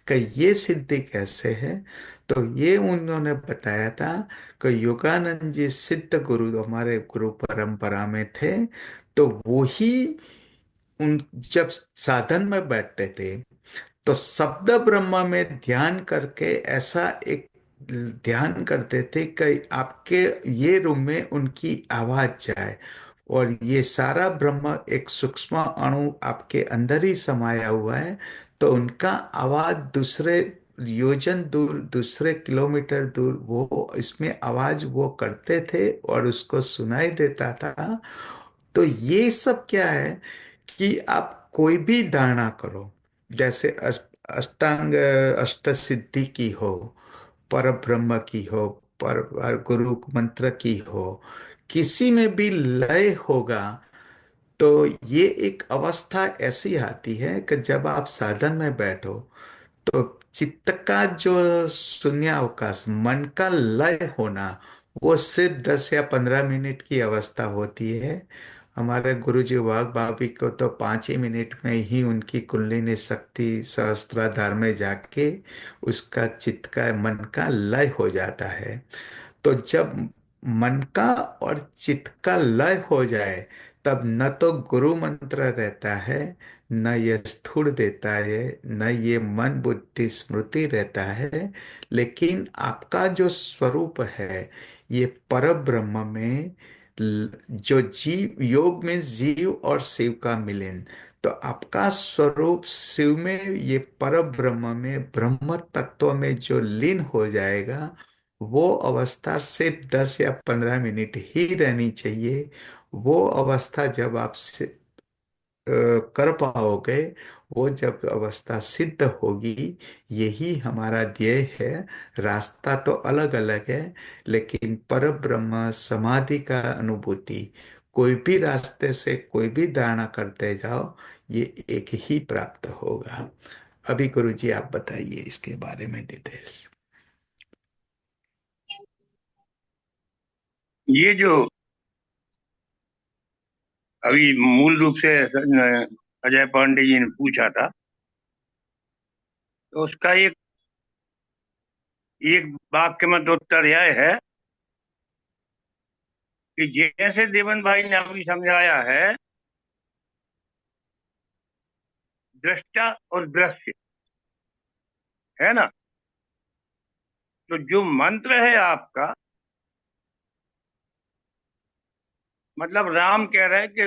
कि ये सिद्धि कैसे है, तो ये उन्होंने बताया था कि योगानंद जी सिद्ध गुरु हमारे गुरु परंपरा में थे। तो वो ही उन जब साधन में बैठते थे, तो शब्द ब्रह्म में ध्यान करके ऐसा एक ध्यान करते थे कि आपके ये रूम में उनकी आवाज जाए और ये सारा ब्रह्म एक सूक्ष्म अणु आपके अंदर ही समाया हुआ है। तो उनका आवाज दूसरे योजन दूर, दूसरे किलोमीटर दूर वो इसमें आवाज वो करते थे और उसको सुनाई देता था। तो ये सब क्या है कि आप कोई भी धारणा करो, जैसे अष्टांग अष्ट सिद्धि की हो, पर ब्रह्म की हो, पर गुरु मंत्र की हो, किसी में भी लय होगा। तो ये एक अवस्था ऐसी आती है कि जब आप साधन में बैठो, तो चित्त का जो शून्य अवकाश, मन का लय होना, वो सिर्फ 10 या 15 मिनट की अवस्था होती है। हमारे गुरुजी वाघ भाभी को तो 5 ही मिनट में ही उनकी कुंडलिनी शक्ति सहस्त्राधार में जाके उसका चित्त का, मन का लय हो जाता है। तो जब मन का और चित्त का लय हो जाए, तब न तो गुरु मंत्र रहता है, न ये स्थूल देता है, न ये मन बुद्धि स्मृति रहता है, लेकिन आपका जो स्वरूप है ये पर ब्रह्म में जो जीव योग में जीव और शिव का मिलन, तो आपका स्वरूप शिव में, ये पर ब्रह्म में ब्रह्म तत्व में जो लीन हो जाएगा, वो अवस्था सिर्फ 10 या 15 मिनट ही रहनी चाहिए। वो अवस्था जब आप कर पाओगे, वो जब अवस्था सिद्ध होगी, यही हमारा ध्येय है। रास्ता तो अलग अलग है, लेकिन पर ब्रह्म समाधि का अनुभूति, कोई भी रास्ते से कोई भी धारणा करते जाओ, ये एक ही प्राप्त होगा। अभी गुरु जी आप बताइए इसके बारे में डिटेल्स। ये जो अभी मूल रूप से अजय पांडे जी ने पूछा था, तो उसका एक एक वाक्य में तो उत्तर यह है कि जैसे देवन भाई ने अभी समझाया है, दृष्टा और दृश्य है ना, तो जो मंत्र है आपका, मतलब राम कह रहे हैं कि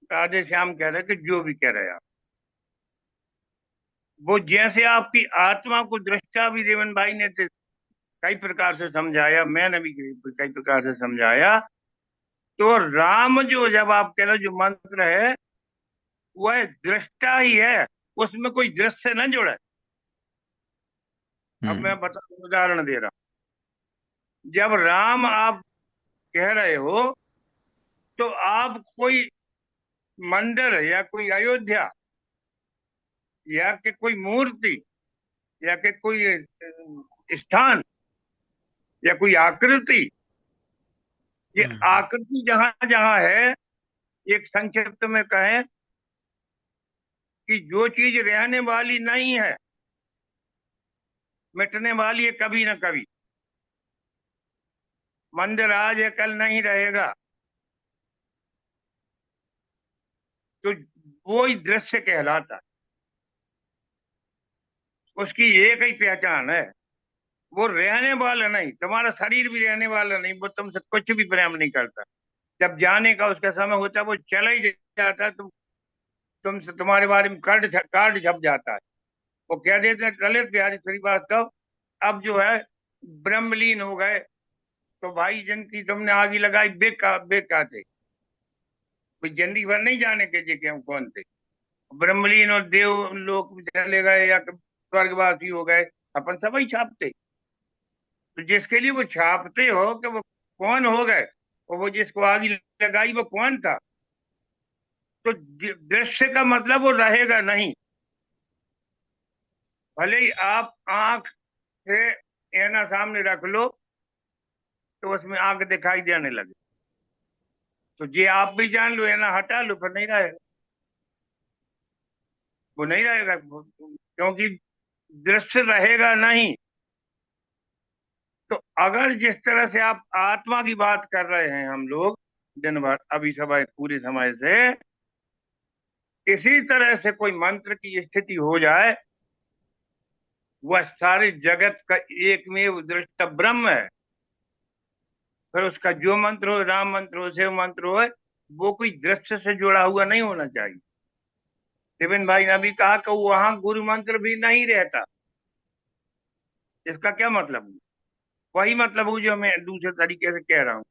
राधे श्याम कह रहे हैं कि जो भी कह रहे हैं आप, वो जैसे आपकी आत्मा को दृष्टा भी देवन भाई ने कई प्रकार से समझाया, मैंने भी कई प्रकार से समझाया, तो राम जो जब आप कह रहे हो जो मंत्र है वह दृष्टा ही है, उसमें कोई दृश्य न जुड़ा है। अब मैं बता उदाहरण दे रहा हूं, जब राम आप कह रहे हो, तो आप कोई मंदिर या कोई अयोध्या या कि कोई मूर्ति या कि कोई स्थान या कोई आकृति, ये आकृति जहां जहां है, एक संक्षिप्त में कहें कि जो चीज रहने वाली नहीं है, मिटने वाली है कभी न कभी, मंदिर आज है कल नहीं रहेगा, तो वो ही दृश्य कहलाता है। उसकी एक ही पहचान है, वो रहने वाला नहीं, तुम्हारा शरीर भी रहने वाला नहीं, वो तुमसे कुछ भी प्रेम नहीं करता। जब जाने का उसका समय होता है वो चला ही जाता है, तुमसे तुम्हारे बारे में कार्ड छप जाता है। वो कह देते हैं ललित बिहारी श्रीवास्तव अब जो है ब्रह्मलीन हो गए, तो भाई जिनकी तुमने आगे लगाई बेका थे, कोई जिंदगी भर नहीं जाने के जे कि हम कौन थे। ब्रह्मलीन और देव लोक में चले गए या स्वर्गवासी हो गए, अपन सब ही छापते। तो जिसके लिए वो छापते हो कि वो कौन हो गए, और वो जिसको आगे लगाई वो कौन था, तो दृश्य का मतलब वो रहेगा नहीं। भले ही आप आंख से ऐना सामने रख लो तो उसमें आंख दिखाई देने लगे, तो ये आप भी जान लो, ऐना हटा लो, फिर नहीं रहेगा, वो नहीं रहेगा, क्योंकि दृश्य रहेगा नहीं। तो अगर जिस तरह से आप आत्मा की बात कर रहे हैं हम लोग दिन भर अभी समय पूरे समय से, इसी तरह से कोई मंत्र की स्थिति हो जाए, वह सारे जगत का एकमेव दृष्ट ब्रह्म है। फिर उसका जो मंत्र हो, राम मंत्र हो, शिव मंत्र हो, वो कोई दृश्य से जुड़ा हुआ नहीं होना चाहिए। शिविन भाई ने अभी कहा कि वहां गुरु मंत्र भी नहीं रहता, इसका क्या मतलब हुआ? वही मतलब हुआ जो मैं दूसरे तरीके से कह रहा हूँ।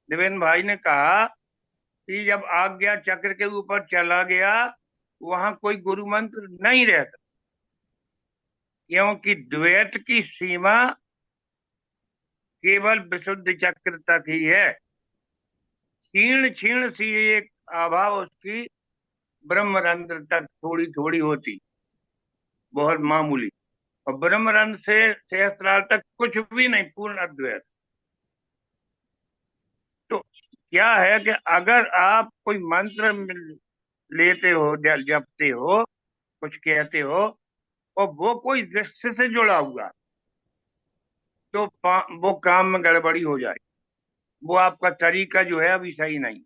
देवेंद्र भाई ने कहा कि जब आज्ञा चक्र के ऊपर चला गया, वहां कोई गुरु मंत्र नहीं रहता, क्योंकि द्वैत की सीमा केवल विशुद्ध चक्र तक ही है। क्षीण क्षीण सी एक आभा उसकी ब्रह्मरंध्र तक थोड़ी थोड़ी होती, बहुत मामूली, और ब्रह्मरंध्र से सहस्त्रार तक कुछ भी नहीं, पूर्ण अद्वैत। तो क्या है कि अगर आप कोई मंत्र लेते हो, जपते हो, कुछ कहते हो, और वो कोई दृश्य से जुड़ा हुआ, तो वो काम में गड़बड़ी हो जाए। वो आपका तरीका जो है अभी सही नहीं।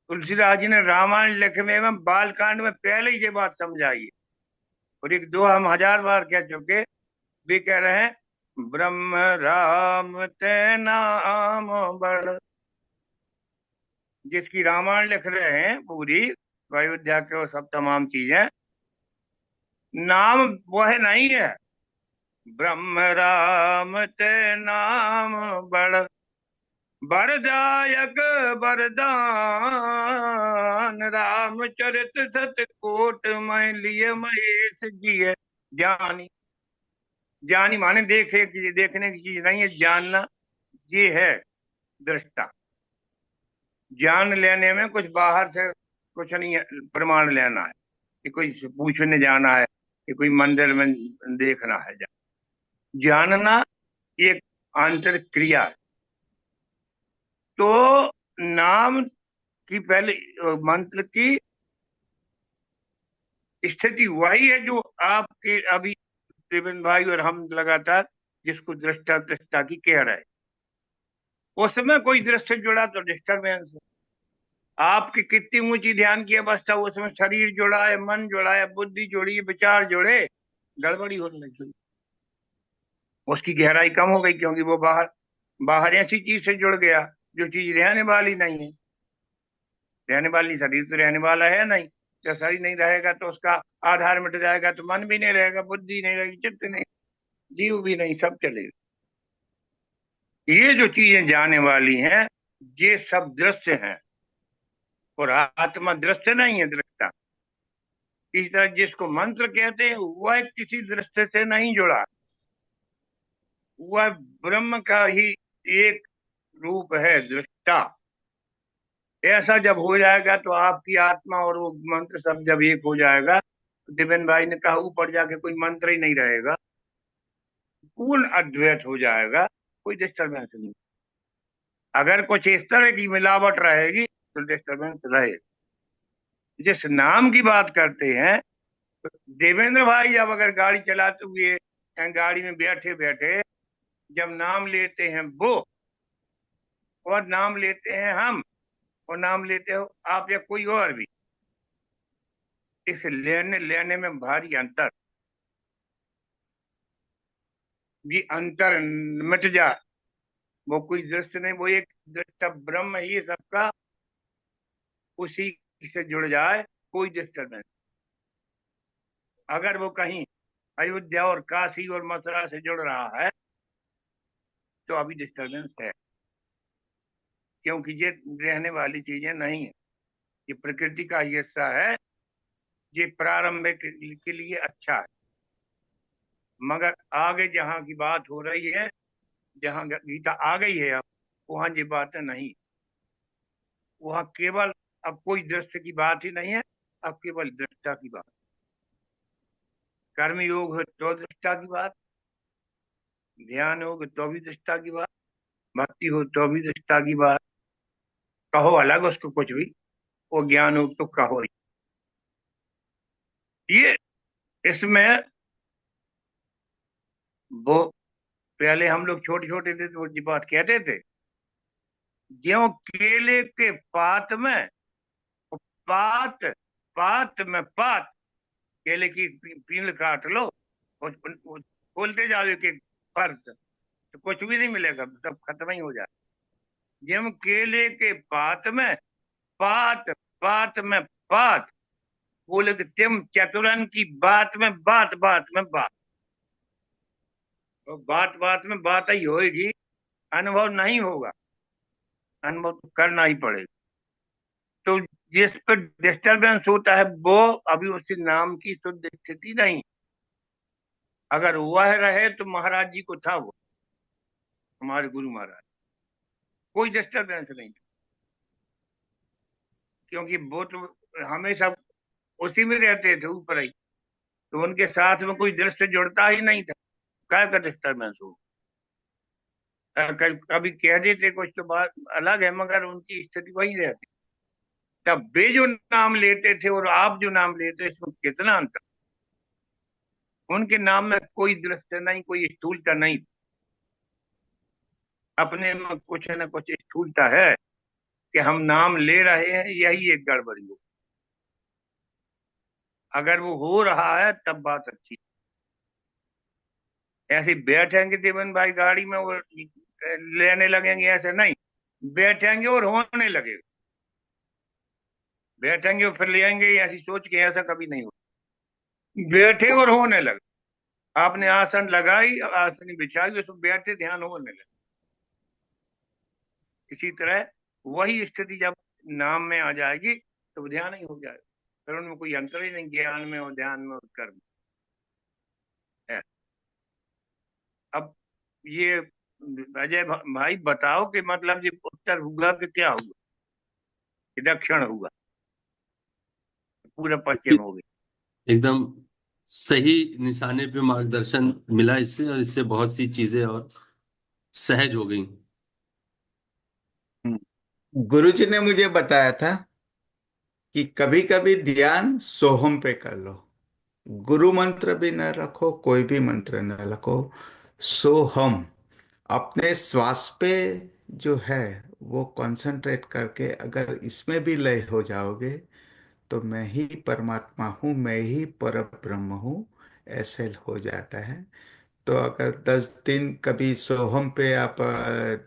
तुलसीदास जी ने रामायण लिखने में बालकांड में पहले ही ये बात समझाई है, और एक दो हम 1000 बार कह चुके। वे कह रहे हैं ब्रह्म राम ते नाम बड़। जिसकी रामायण लिख रहे हैं पूरी अयोध्या के, वो सब तमाम चीजें, नाम वह नहीं है। ब्रह्म राम ते नाम बड़, वरदायक वरदान, रामचरित सतकोट मैं लिए महेश जी है ज्ञानी। ज्ञानी माने देखे की, देखने की चीज नहीं है, जानना ये है दृष्टा। ज्ञान लेने में कुछ बाहर से कुछ नहीं है, प्रमाण लेना है कि कोई पूछने जाना है कि कोई मंदिर में देखना है। जानना एक आंतरिक क्रिया है। तो नाम की पहले मंत्र की स्थिति वही है जो आपके अभी देवेंद्र भाई और हम लगातार जिसको दृष्टा दृष्टा की कह रहे हैं। उसमें कोई दृश्य जुड़ा तो डिस्टर्बेंस है। आपकी कितनी ऊंची ध्यान की अवस्था, उसमें शरीर जुड़ा है, मन जुड़ा है, बुद्धि जुड़ी है, विचार जुड़े, गड़बड़ी होने लगी, उसकी गहराई कम हो गई, क्योंकि वो बाहर बाहर ऐसी चीज से जुड़ गया जो चीज रहने वाली नहीं है। रहने वाली शरीर तो रहने वाला है नहीं। जब शरीर नहीं रहेगा तो उसका आधार मिट जाएगा, तो मन भी नहीं रहेगा, बुद्धि नहीं रहेगी, चित्त नहीं, जीव भी नहीं, सब चलेगा। ये जो चीजें जाने वाली हैं, ये सब दृश्य हैं, और आत्मा दृश्य नहीं है, दृष्टा। इस तरह जिसको मंत्र कहते हैं वह किसी दृश्य से नहीं जुड़ा, वह ब्रह्म का ही एक रूप है, दृष्टा। ऐसा जब हो जाएगा तो आपकी आत्मा और वो मंत्र सब जब एक हो जाएगा, तो दिव्यन भाई ने कहा ऊपर जाके कोई मंत्र ही नहीं रहेगा, पूर्ण अद्वैत हो जाएगा, कोई डिस्टर्बेंस नहीं। अगर कुछ इस तरह की मिलावट रहेगी तो डिस्टर्बेंस रहेगा। जिस नाम की बात करते हैं, तो देवेंद्र भाई अब अगर गाड़ी चलाते हुए या गाड़ी में बैठे बैठे जब नाम लेते हैं वो, और नाम लेते हैं हम, और नाम लेते हो आप या कोई और भी, इस लेने लेने में भारी अंतर। ये अंतर मिट जाए, वो कोई दृश्य नहीं, वो एक दृष्टा ब्रह्म ही सबका, उसी से जुड़ जाए, कोई डिस्टर्बेंस। अगर वो कहीं अयोध्या और काशी और मथुरा से जुड़ रहा है तो अभी डिस्टर्बेंस है, क्योंकि ये रहने वाली चीजें नहीं है। ये प्रकृति का ही हिस्सा है, ये प्रारंभ के लिए अच्छा है, मगर आगे जहाँ की बात हो रही है, जहाँ गीता आ गई है अब, वहां ये बातें नहीं। वहां केवल अब कोई दृश्य की बात ही नहीं है, अब केवल दृष्टा की बात। कर्म योग हो तो दृष्टा की बात, ध्यान योग तो भी दृष्टा की बात, भक्ति हो तो भी दृष्टा की बात। कहो अलग उसको कुछ भी, वो ज्ञान योग तो कहो ही। ये इसमें वो पहले हम लोग छोटे छोटे थे तो वो जी बात कहते थे, ज्यों केले के पात में, पात पात में पात, केले की पील काट लो और खोलते जाओ एक एक फर्श, तो कुछ भी नहीं मिलेगा, सब खत्म ही हो जाए। ज्यों केले के पात में पात, पात में पात, बोले कि तिम चतुरन की बात में बात, बात में बात। तो बात बात में बात ही होगी, अनुभव नहीं होगा, अनुभव तो करना ही पड़ेगा। तो जिस पर डिस्टरबेंस होता है वो अभी उस नाम की शुद्ध स्थिति नहीं। अगर वह रहे तो महाराज जी को था, वो हमारे गुरु महाराज, कोई डिस्टरबेंस नहीं, क्योंकि वो तो हमेशा उसी में रहते थे ऊपर ही, तो उनके साथ में कोई दृश्य जुड़ता ही नहीं था, क्या का डिस्टरबेंस हो। कभी कह देते कुछ तो बात अलग है, मगर उनकी स्थिति वही रहती। तब वे जो नाम लेते थे और आप जो नाम लेते हैं, इसमें कितना अंतर। उनके नाम में कोई दृश्य नहीं, कोई स्थूलता नहीं, अपने में कुछ न कुछ स्थूलता है कि हम नाम ले रहे हैं, यही एक गड़बड़ी हो। अगर वो हो रहा है तब बात अच्छी। ऐसे बैठेंगे देवन भाई गाड़ी में और लेने लगेंगे, ऐसे नहीं। बैठेंगे और होने लगेगा, बैठेंगे और फिर ले आएंगे, ऐसी सोच के ऐसा कभी नहीं हो। बैठे और होने लगे। आपने आसन लगाई, आसन बिछाई, उसमें बैठे, ध्यान होने लगे। इसी तरह वही स्थिति जब नाम में आ जाएगी तो वो ध्यान ही हो जाएगा। फिर उनमें कोई अंतर ही नहीं, ज्ञान में और ध्यान में और कर्म में है। अब ये अजय भाई बताओ कि मतलब ये उत्तर हुआ कि क्या हुआ, कि दक्षिण हुआ, पूरा पश्चिम हो गया। एकदम सही निशाने पे मार्गदर्शन मिला इससे, और इससे बहुत सी चीजें और सहज हो गई। गुरुजी ने मुझे बताया था कि कभी कभी ध्यान सोहम पे कर लो। गुरु मंत्र भी न रखो, कोई भी मंत्र न रखो, सोहम। अपने श्वास पे जो है वो कंसंट्रेट करके अगर इसमें भी लय हो जाओगे तो मैं ही परमात्मा हूँ, मैं ही पर ब्रह्म हूँ, ऐसे हो जाता है। तो अगर 10 दिन कभी सोहम पे आप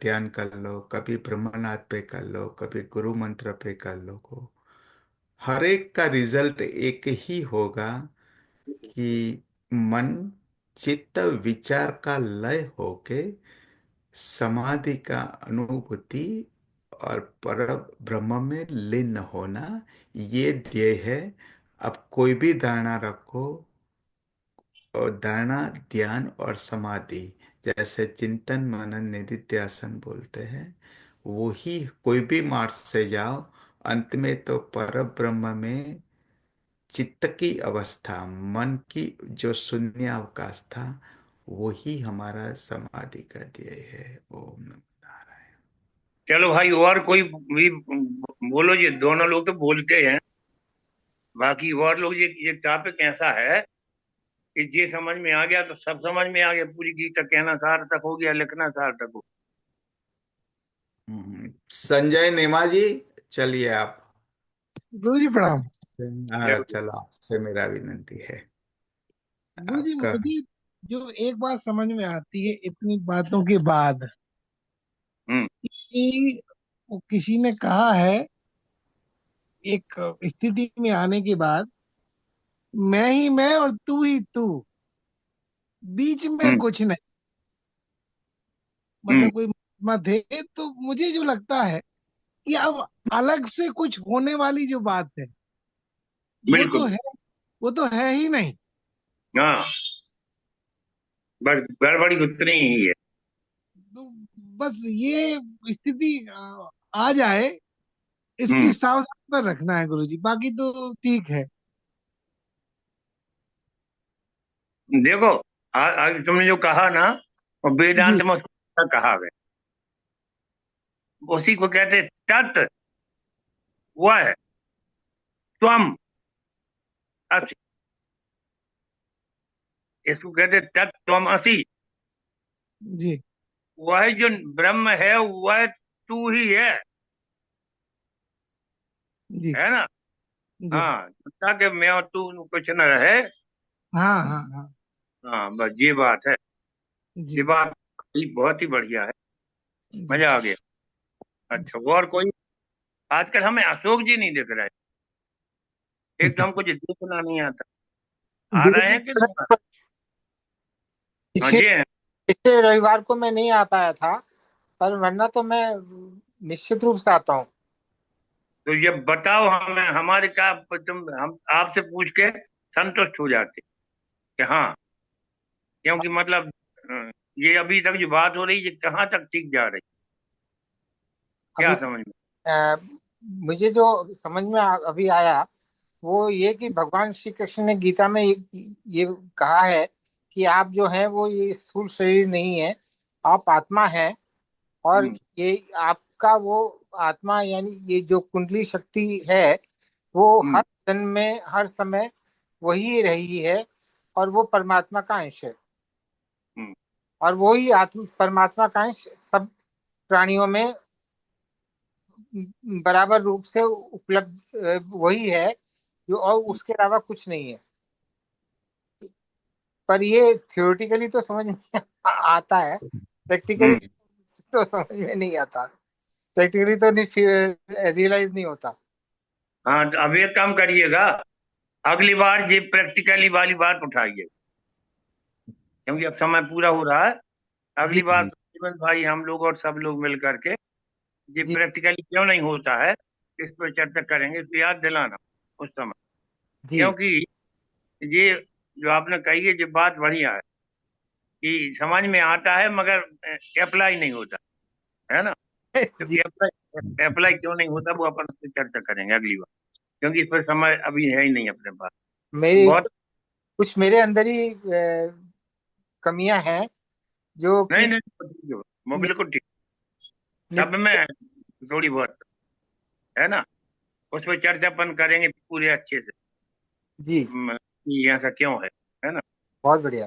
ध्यान कर लो, कभी ब्रह्मनाथ पे कर लो, कभी गुरु मंत्र पे कर लो, को हर एक का रिजल्ट एक ही होगा कि मन चित्त विचार का लय होके समाधि का अनुभूति और पर ब्रह्म में लीन होना, ये ध्येय है। अब कोई भी धारणा रखो, और धारणा, ध्यान और समाधि, जैसे चिंतन मनन निधिध्यासन बोलते हैं, वो ही कोई भी मार्ग से जाओ, अंत में तो पर ब्रह्म में चित्त की अवस्था, मन की जो शून्यावकाश था, वही हमारा समाधि का ध्येय है। ओम नमः नारायण। चलो भाई, और कोई भी बोलो। ये दोनों लोग तो बोलते हैं, बाकी और लोग ये टॉपिक ऐसा है कि ये समझ में आ गया तो सब समझ में आ गया, पूरी गीता कहना सार्थक हो गया, लिखना सार्थक हो। संजय नेमा जी, चलिए आप। गुरु जी प्रणाम। जय हाँ, गुरु। चलो, आपसे मेरा विनंती है। गुरु जी आपका। मुझे जो एक बात समझ में आती है इतनी बातों के बाद, हम्म। कि वो किसी ने कहा है एक स्थिति में आने के बाद, मैं ही मैं और तू ही तू, बीच में हम्म। कुछ नहीं। हम्म। मतलब कोई महात्मा थे, तो मुझे जो लगता है कि अब अलग से कुछ होने वाली जो बात है, वो तो बिल्कुल। है, वो तो है ही नहीं। हाँ, बस गड़बड़ी उतनी ही है। तो बस ये स्थिति आ जाए, इसकी हम्म। सावधानी पर रखना है गुरु जी, बाकी तो ठीक है। देखो, आज तुमने जो कहा ना, और जी वेदांत में उसको कहा गया, उसी को कहते हैं तत् वह त्वम असि। इसको कहते हैं तत् त्वम असि। जी वह जो ब्रह्म है वह तू ही जी है ना। जी। हाँ, ताकि मैं और तू कुछ न रहे। हाँ हाँ हाँ। हाँ, बस ये बात है। ये जी बात बहुत ही बढ़िया है, जी मजा आ गया। अच्छा, और कोई? आजकल हमें अशोक जी नहीं दिख रहे। एक तो हमको ये देखना नहीं आता। आ गुरु रहे जी, हैं कि नहीं? हाँ पिछले जी हैं। पिछले रविवार को मैं नहीं आ पाया था, पर वरना तो मैं निश्चित रूप से आता हूँ। तो ये बताओ हमें, हमारे क्या, हम आपसे पूछ के संतुष्ट हो जाते कि हाँ, क्योंकि मतलब ये अभी तक जो बात हो रही है, ये कहाँ तक ठीक जा रही, क्या अभी समझ में? अ, मुझे जो समझ में अभी आया वो ये कि भगवान श्री कृष्ण ने गीता में ये कहा है कि आप जो हैं वो ये स्थूल शरीर नहीं है, आप आत्मा हैं। और हम्म। ये आपका वो आत्मा यानी ये जो कुंडली शक्ति है, वो हम्म। हर जन्म में हर समय वही रही है, और वो परमात्मा का अंश है। हम्म। और वही आत्म परमात्मा का अंश सब प्राणियों में बराबर रूप से उपलब्ध वही है जो, और उसके अलावा कुछ नहीं है। पर ये थियोरेटिकली तो समझ में आता है, प्रैक्टिकली हम्म। तो समझ में नहीं आता, प्रैक्टिकली तो नहीं रियलाइज नहीं होता। हाँ, तो अब एक काम करिएगा, अगली बार ये प्रैक्टिकली वाली बात उठाइए, क्योंकि अब समय पूरा हो रहा है। जी अगली बार जीवन भाई, हम लोग और सब लोग मिल करके ये जी प्रैक्टिकली क्यों नहीं होता है, इस पर चर्चा करेंगे, इसको याद दिलाना उस समय। जी क्योंकि ये जो आपने कही है, ये बात बढ़िया है कि समझ में आता है मगर अप्लाई नहीं होता है ना। तो जी। अप्लाई अप्लाई क्यों नहीं होता, वो अपन उससे चर्चा करेंगे अगली बार, क्योंकि इस पर समय अभी है ही नहीं अपने पास। मेरी बहुत। कुछ मेरे अंदर ही कमियां हैं जो कि नहीं नहीं, वो ठीक है, वो नि, बिल्कुल ठीक, नि, सब में थोड़ी बहुत है ना। उस पर चर्चा अपन करेंगे पूरे अच्छे से, जी कि ऐसा क्यों है ना। बहुत बढ़िया।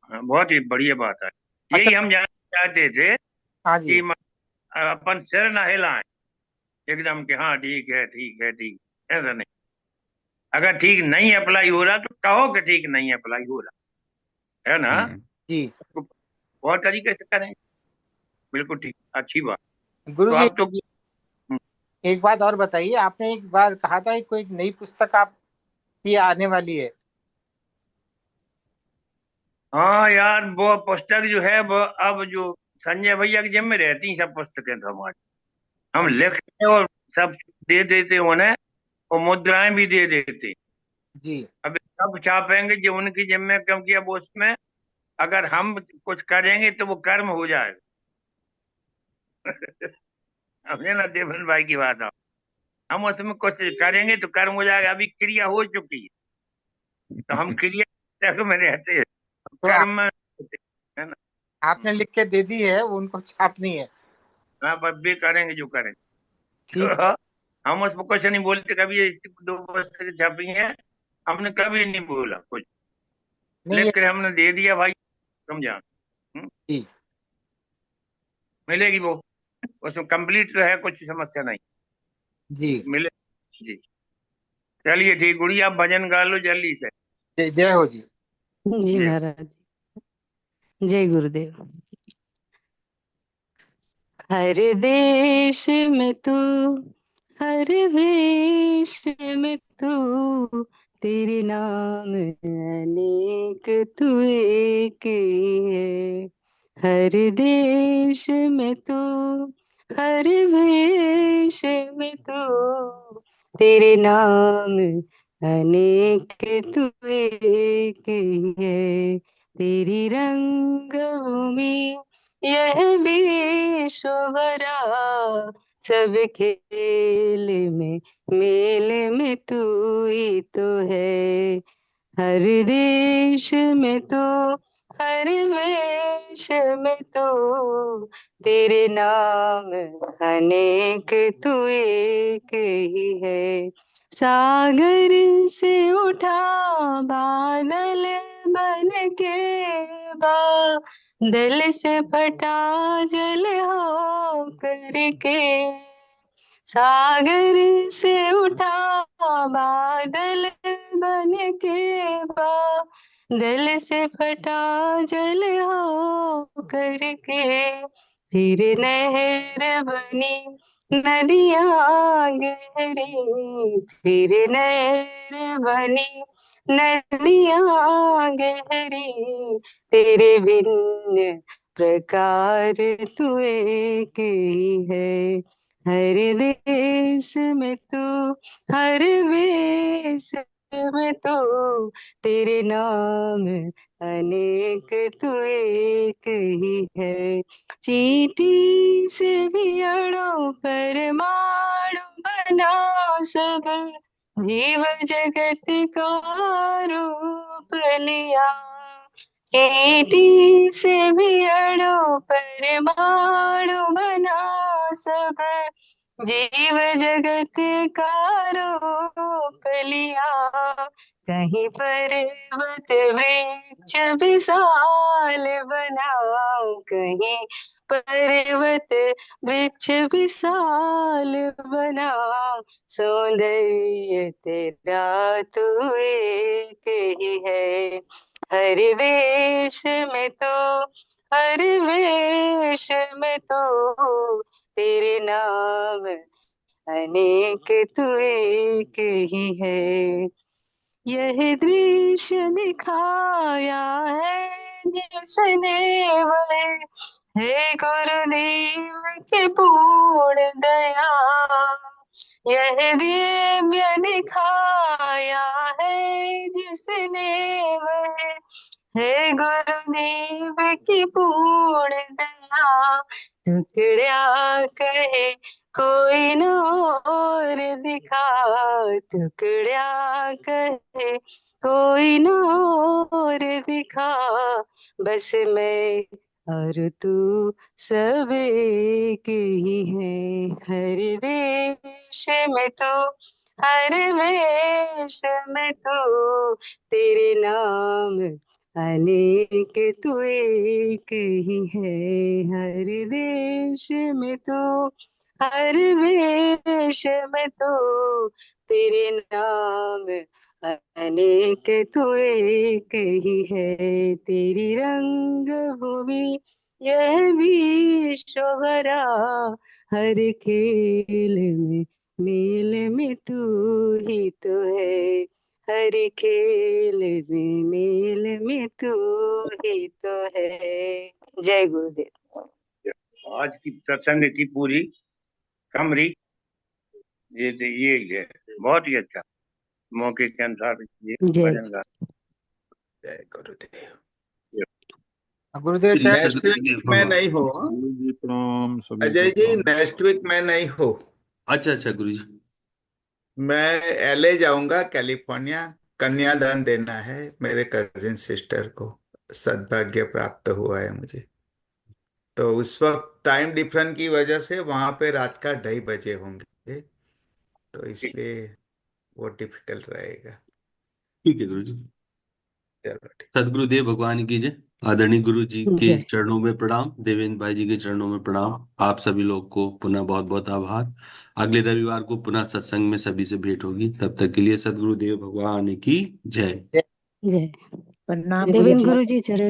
हाँ, बहुत ही बढ़िया बात है। अच्छा। यही हम जानना चाहते थे हाँ कि जी। अपन सिर ना हिलाएं एकदम कि हाँ ठीक है ठीक है ठीक, ऐसा नहीं। अगर ठीक नहीं अप्लाई हो रहा तो कहो कि ठीक नहीं अप्लाई हो रहा है ना। हम्म। जी तो बहुत तरीके से करें, बिल्कुल ठीक, अच्छी बात। गुरु तो जी, आप तो एक बात और बताइए, आपने एक बार कहा था कि कोई एक नई पुस्तक आपकी आने वाली है। हाँ यार, वो पुस्तक जो है वो अब जो संजय भैया के जिम्मे रहती हैं सब पुस्तकें, तो हमारी हम लिखते और सब दे देते उन्हें, और मुद्राएं भी दे देते। जी अब सब छापेंगे जो उनकी जिम्मे, क्योंकि अब उसमें अगर हम कुछ करेंगे तो वो कर्म हो जाएगा। समझे ना देवन भाई की बात। हम उसमें कुछ करेंगे तो कर्म हो जाएगा, अभी क्रिया हो चुकी है, तो हम क्रिया तक में रहते हैं, तो कर्म में होते हैं, है ना। आपने लिख के दे दी है, वो उनको छापनी है। हाँ, बस भी करेंगे जो करेंगे। ठीक। तो हम उसमें कुछ नहीं बोलते, कभी ये दो पुस्तकें छपी हैं, हमने कभी नहीं बोला कुछ, नहीं लिख कर हमने दे दिया भाई, समझा। हम्म, जी मिलेगी वो, उसमें कंप्लीट तो है, कुछ समस्या नहीं, जी। मिले जी। चलिए ठीक, गुड़िया आप भजन गा लो जल्दी से। जय हो जी। जी जी। महाराज, जय गुरुदेव। हर देश में तू, हर वेश में तू, तेरे नाम अनेक तू एक ही है। हर देश में तू, हर वेश में तू, तेरे नाम अनेक तू एक ही है। तेरी रंग भूमि यह विश्व भरा, सब खेल में मेल में तू ही तो है। हर देश में तू, हर वेश में तू, तेरे नाम अनेक तू एक ही है। सागर से उठा बादल बन के, बादल से फटा जल हो करके, सागर से उठा बादल बन के, बादल से फटा जल हो करके, फिर नहर बनी नदियाँ गहरी, फिर नहर बनी नदियाँ गहरी, तेरे भिन्न प्रकार तू एक ही है। हर देश में तू, हर वेश में तू, तेरे नाम अनेक तू एक ही है। चींटी से भी अणु परमाणु बना, सब जीव जगत का रूप लिया। चींटी से भी अणु परमाणु बना, सब जीव जगत का रूप लिया। कहीं पर्वत वृक्ष विशाल बना, कहीं पर्वत वृक्ष विशाल बना, सौंदर्य तेरा तू एक ही है। हर वेश में तो, हर वेश में तो तेरे नाम अनेक तू एक ही है। यह दृश्य दिखाया है जिसने वह है गुरुदेव की पूर्ण दया। यह दिव्य दिखाया है जिसने वह है गुरुदेव की पूर्ण दया। टुकड़ा कहे कोई न और दिखा, टुकड़ा कहे कोई न और दिखा, बस मैं और तू सब एक ही है। हर वेश में तो, हर वेश में तो तेरे नाम अनेक तू एक ही है। हर देश में तो, हर वेश में तो तेरे नाम अनेक तू एक ही है। तेरी रंग भूमि यह विश्व भरा, हर खेल में मेल में तू ही तो है। हर खेल में मेल में तू ही तो है। जय गुरुदेव। आज की प्रसंग की पूरी समरी ये है। बहुत ही अच्छा, मौके के अनुसार ये जय भजन गा। जय गुरुदेव। गुरुदेव श्री चरण नेक्स्ट वीक सदगुरुदेव मैं भगवान। नहीं हूँ। गुरु जी प्रणाम, सभी अजय को जी प्रणाम। नेक्स्ट वीक मैं नहीं हूँ। अच्छा अच्छा गुरु जी। मैं एलए जाऊंगा, कैलिफोर्निया। कन्यादान देना है मेरे कजिन सिस्टर को, सद्भाग्य प्राप्त हुआ है मुझे। तो उस वक्त टाइम डिफरेंस की वजह से वहां पे रात का 2:30 बजे होंगे, तो इसलिए वो डिफिकल्ट रहेगा। ठीक है गुरु जी। चलो ठीक। सदगुरुदेव भगवान की जय। आदरणीय गुरु जी के जय। चरणों में प्रणाम, देवेंद्र भाई जी के चरणों में प्रणाम। आप सभी लोग को पुनः बहुत बहुत आभार। अगले रविवार को पुनः सत्संग में सभी से भेंट होगी। तब तक के लिए सदगुरुदेव भगवान की जय। जय। जय। प्रणाम देवेंद्र गुरुजी। गुरु जी चरण